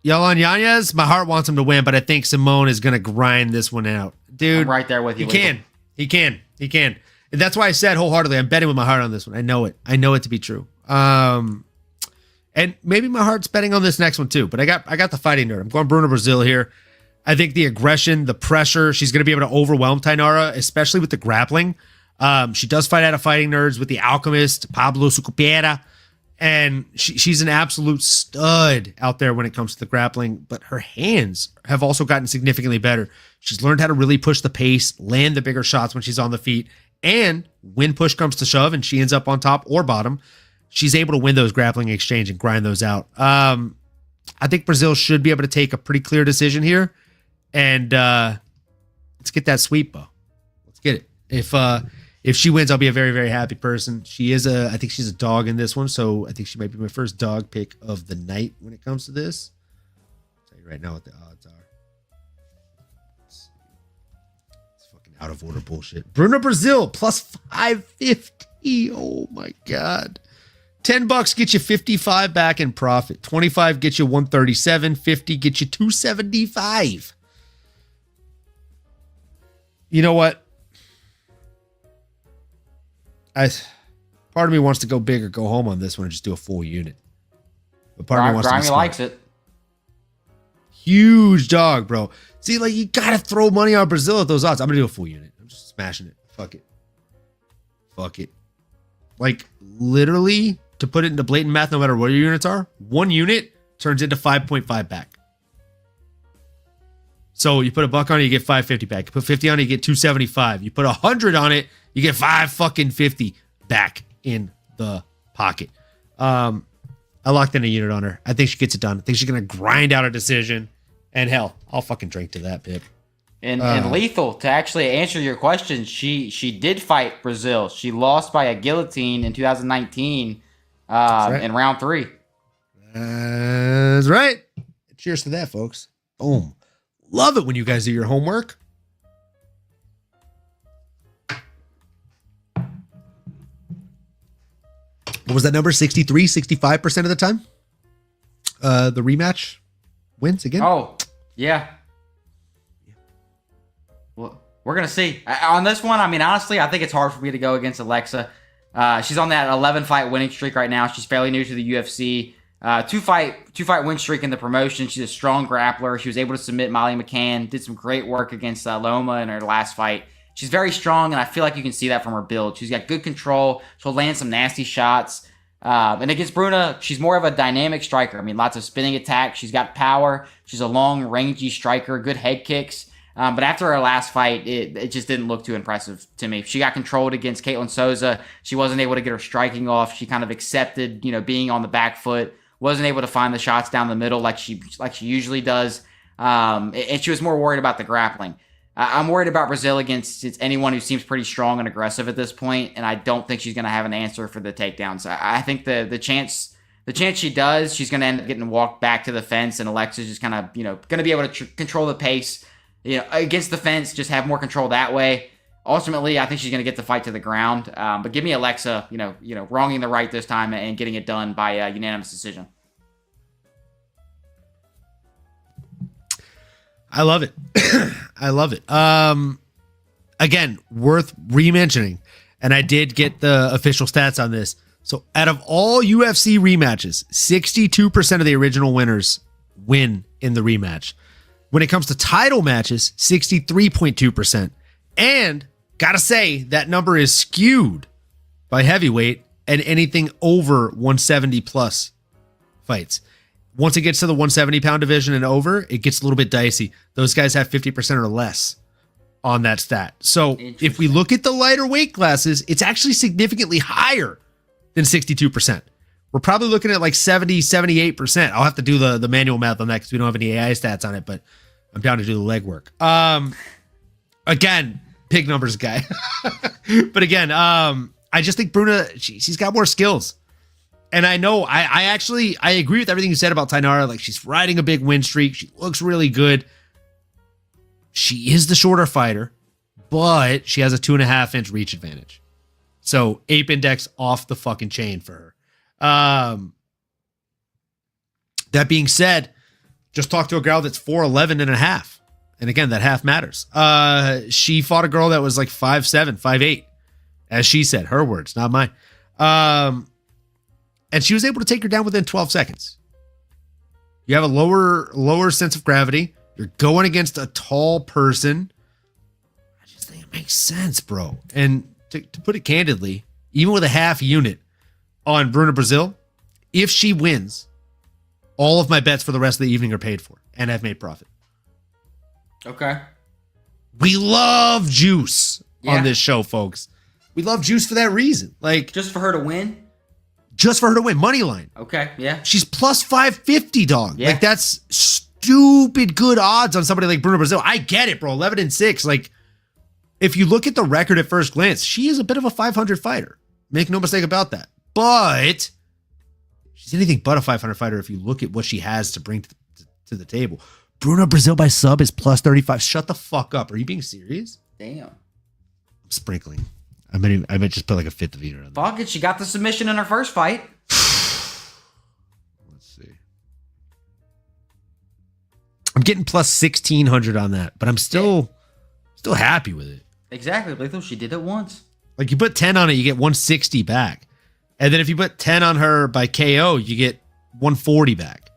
Y'all on Yanez? My heart wants him to win, but I think Simone is going to grind this one out. Dude, I'm right there with you. He can. And that's why I said wholeheartedly, I'm betting with my heart on this one. I know it to be true. And maybe my heart's betting on this next one too, but I got the fighting nerd. I'm going Bruno Brazil here. I think the aggression, the pressure, she's going to be able to overwhelm Tainara, especially with the grappling. She does fight out of Fighting Nerds with the Alchemist, Pablo Sucupira. And she's an absolute stud out there when it comes to the grappling, but her hands have also gotten significantly better. She's learned how to really push the pace, land the bigger shots when she's on the feet, and when push comes to shove and she ends up on top or bottom, she's able to win those grappling exchange and grind those out. I think Brazil should be able to take a pretty clear decision here, and let's get that sweep, Bo. Let's get it. If she wins, I'll be a very, very happy person. I think she's a dog in this one, so I think she might be my first dog pick of the night when it comes to this. I'll tell you right now what the odds are. It's fucking out of order bullshit. Bruna Brazil plus 550. Oh my God. $10 gets you 55 back in profit. 25 gets you 137. 50 gets you 275. You know what? Part of me wants to go big or go home on this one and just do a full unit. But part of me wants to be smart. likes it. Huge dog, bro. See, like, you gotta throw money on Brazil at those odds. I'm gonna do a full unit. I'm just smashing it. Fuck it. Like, literally, to put it into blatant math, no matter what your units are, one unit turns into 5.5 back. So you put $1 on it, you get 550 back. You put 50 on it, you get 275. You put 100 on it, you get 550 back in the pocket. I locked in a unit on her. I think she gets it done. I think she's gonna grind out a decision. And hell, I'll fucking drink to that, Pip. And Lethal, to actually answer your question, she did fight Brazil. She lost by a guillotine in 2019 in round 3. That's right. Cheers to that, folks. Boom. Love it when you guys do your homework. What was that number? 63, 65% of the time? The rematch wins again? Oh, yeah. Well, we're going to see. On this one, I mean, honestly, I think it's hard for me to go against Alexa. She's on that 11-fight winning streak right now. She's fairly new to the UFC. Two-fight win streak in the promotion. She's a strong grappler. She was able to submit Molly McCann. Did some great work against Loma in her last fight. She's very strong, and I feel like you can see that from her build. She's got good control. She'll land some nasty shots. And against Bruna, she's more of a dynamic striker. I mean, lots of spinning attacks. She's got power. She's a long, rangy striker. Good head kicks. But after her last fight, it just didn't look too impressive to me. She got controlled against Caitlin Souza. She wasn't able to get her striking off. She kind of accepted, being on the back foot. Wasn't able to find the shots down the middle like she usually does. And she was more worried about the grappling. I'm worried about Brazil against anyone who seems pretty strong and aggressive at this point, and I don't think she's going to have an answer for the takedowns. I think the chance she does, she's going to end up getting walked back to the fence, and Alexa's just kind of going to be able to control the pace against the fence, just have more control that way. Ultimately, I think she's going to get the fight to the ground. But give me Alexa, wronging the right this time and getting it done by a unanimous decision. I love it. I love it. Again, worth re-mentioning, and I did get the official stats on this. So out of all UFC rematches, 62% of the original winners win in the rematch. When it comes to title matches, 63.2%. And gotta say, that number is skewed by heavyweight and anything over 170 plus fights. Once it gets to the 170 pound division and over, it gets a little bit dicey. Those guys have 50% or less on that stat. So if we look at the lighter weight classes, it's actually significantly higher than 62%. We're probably looking at like 70, 78%. I'll have to do the manual math on that because we don't have any AI stats on it, but I'm down to do the legwork. Again, pig numbers guy. But again, I just think Bruna, she's got more skills. And I know, I agree with everything you said about Tainara. Like, she's riding a big win streak. She looks really good. She is the shorter fighter, but she has a 2.5-inch reach advantage. So ape index off the fucking chain for her. That being said, just talked to a girl that's 4'11 and a half. And again, that half matters. She fought a girl that was like 5'7", 5'8", as she said, her words, not mine. And she was able to take her down within 12 seconds. You have a lower sense of gravity. You're going against a tall person. I just think it makes sense, bro. And to put it candidly, even with a half unit on Bruna Brazil, if she wins, all of my bets for the rest of the evening are paid for, and I've made profit. Okay. We love juice Yeah. on this show, folks. We love juice for that reason. Like, Just for her to win? just for her to win. Money line. Okay, yeah. She's plus 550, dog. Yeah. Like, that's stupid good odds on somebody like Bruno Brazil. I get it, bro. 11-6. Like, if you look at the record at first glance, she is a bit of a 500 fighter. Make no mistake about that. But she's anything but a 500 fighter if you look at what she has to bring to the table. Bruno Brazil by sub is plus 35. Shut the fuck up. Are you being serious? Damn. I'm sprinkling. I might just put like a fifth of either on that. Fuck it, she got the submission in her first fight. Let's see. I'm getting plus 1,600 on that, but I'm still happy with it. Exactly, Lethal. She did it once. Like, you put 10 on it, you get 160 back. And then if you put 10 on her by KO, you get 140 back.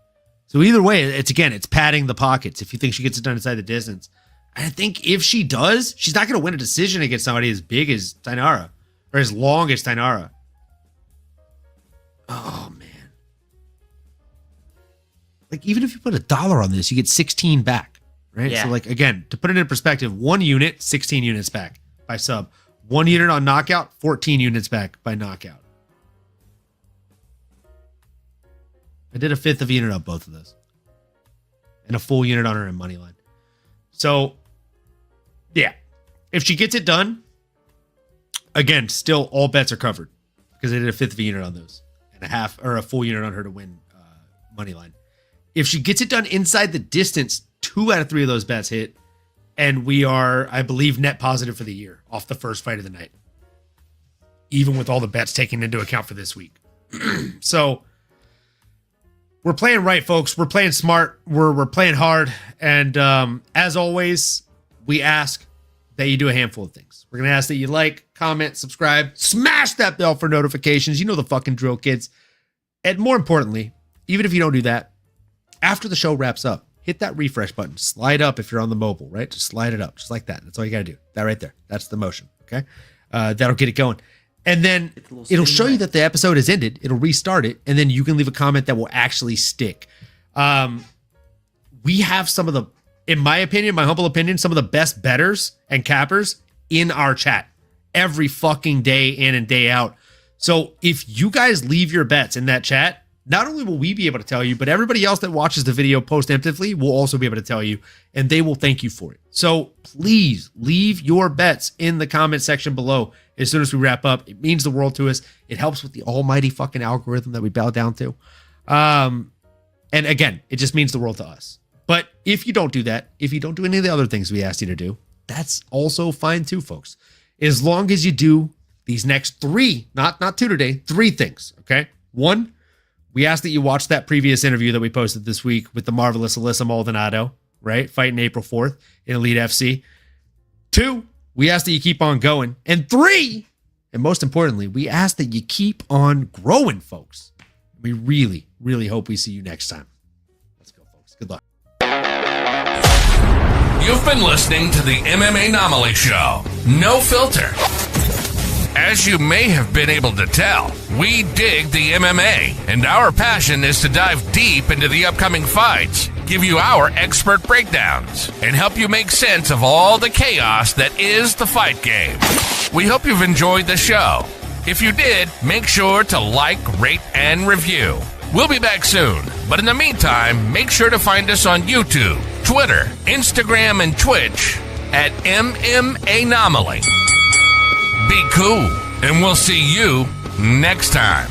So either way, it's padding the pockets if you think she gets it done inside the distance. I think if she does, she's not going to win a decision against somebody as big as Tainara or as long as Tainara. Oh, man. Like, even if you put $1 on this, you get 16 back, right? Yeah. So, like, again, to put it in perspective, 1 unit, 16 units back by sub. 1 unit on knockout, 14 units back by knockout. I did a fifth of a unit on both of those. And a full unit on her in money line. So, yeah. If she gets it done, again, still all bets are covered. Because I did a fifth of a unit on those. And a full unit on her to win money line. If she gets it done inside the distance, 2 out of 3 of those bets hit. And we are, I believe, net positive for the year off the first fight of the night. Even with all the bets taken into account for this week. So, we're playing right, folks. We're playing smart. We're playing hard. And as always, we ask that you do a handful of things. We're going to ask that you like, comment, subscribe, smash that bell for notifications. You know the fucking drill, kids. And more importantly, even if you don't do that, after the show wraps up, hit that refresh button. Slide up if you're on the mobile, right? Just slide it up, just like that. That's all you got to do. That right there. That's the motion, okay? That'll get it going. And then it'll show you that the episode has ended. It'll restart it. And then you can leave a comment that will actually stick. We have some of the, in my opinion, my humble opinion, some of the best bettors and cappers in our chat every fucking day in and day out. So if you guys leave your bets in that chat, not only will we be able to tell you, but everybody else that watches the video post-emptively will also be able to tell you, and they will thank you for it. So please leave your bets in the comment section below as soon as we wrap up. It means the world to us. It helps with the almighty fucking algorithm that we bow down to. And again, it just means the world to us. But if you don't do that, if you don't do any of the other things we asked you to do, that's also fine too, folks. As long as you do these next 3, not 2 today, 3 things, okay? 1, we ask that you watch that previous interview that we posted this week with the marvelous Alyssa Maldonado, right? Fighting April 4th in Elite FC. 2, we ask that you keep on going. And 3, and most importantly, we ask that you keep on growing, folks. We really, really hope we see you next time. Let's go, folks. Good luck. You've been listening to the MMAnomaly Show. No filter. As you may have been able to tell, we dig the MMA, and our passion is to dive deep into the upcoming fights, give you our expert breakdowns, and help you make sense of all the chaos that is the fight game. We hope you've enjoyed the show. If you did, make sure to like, rate, and review. We'll be back soon, but in the meantime, make sure to find us on YouTube, Twitter, Instagram, and Twitch at MMAnomaly. Be cool, and we'll see you next time.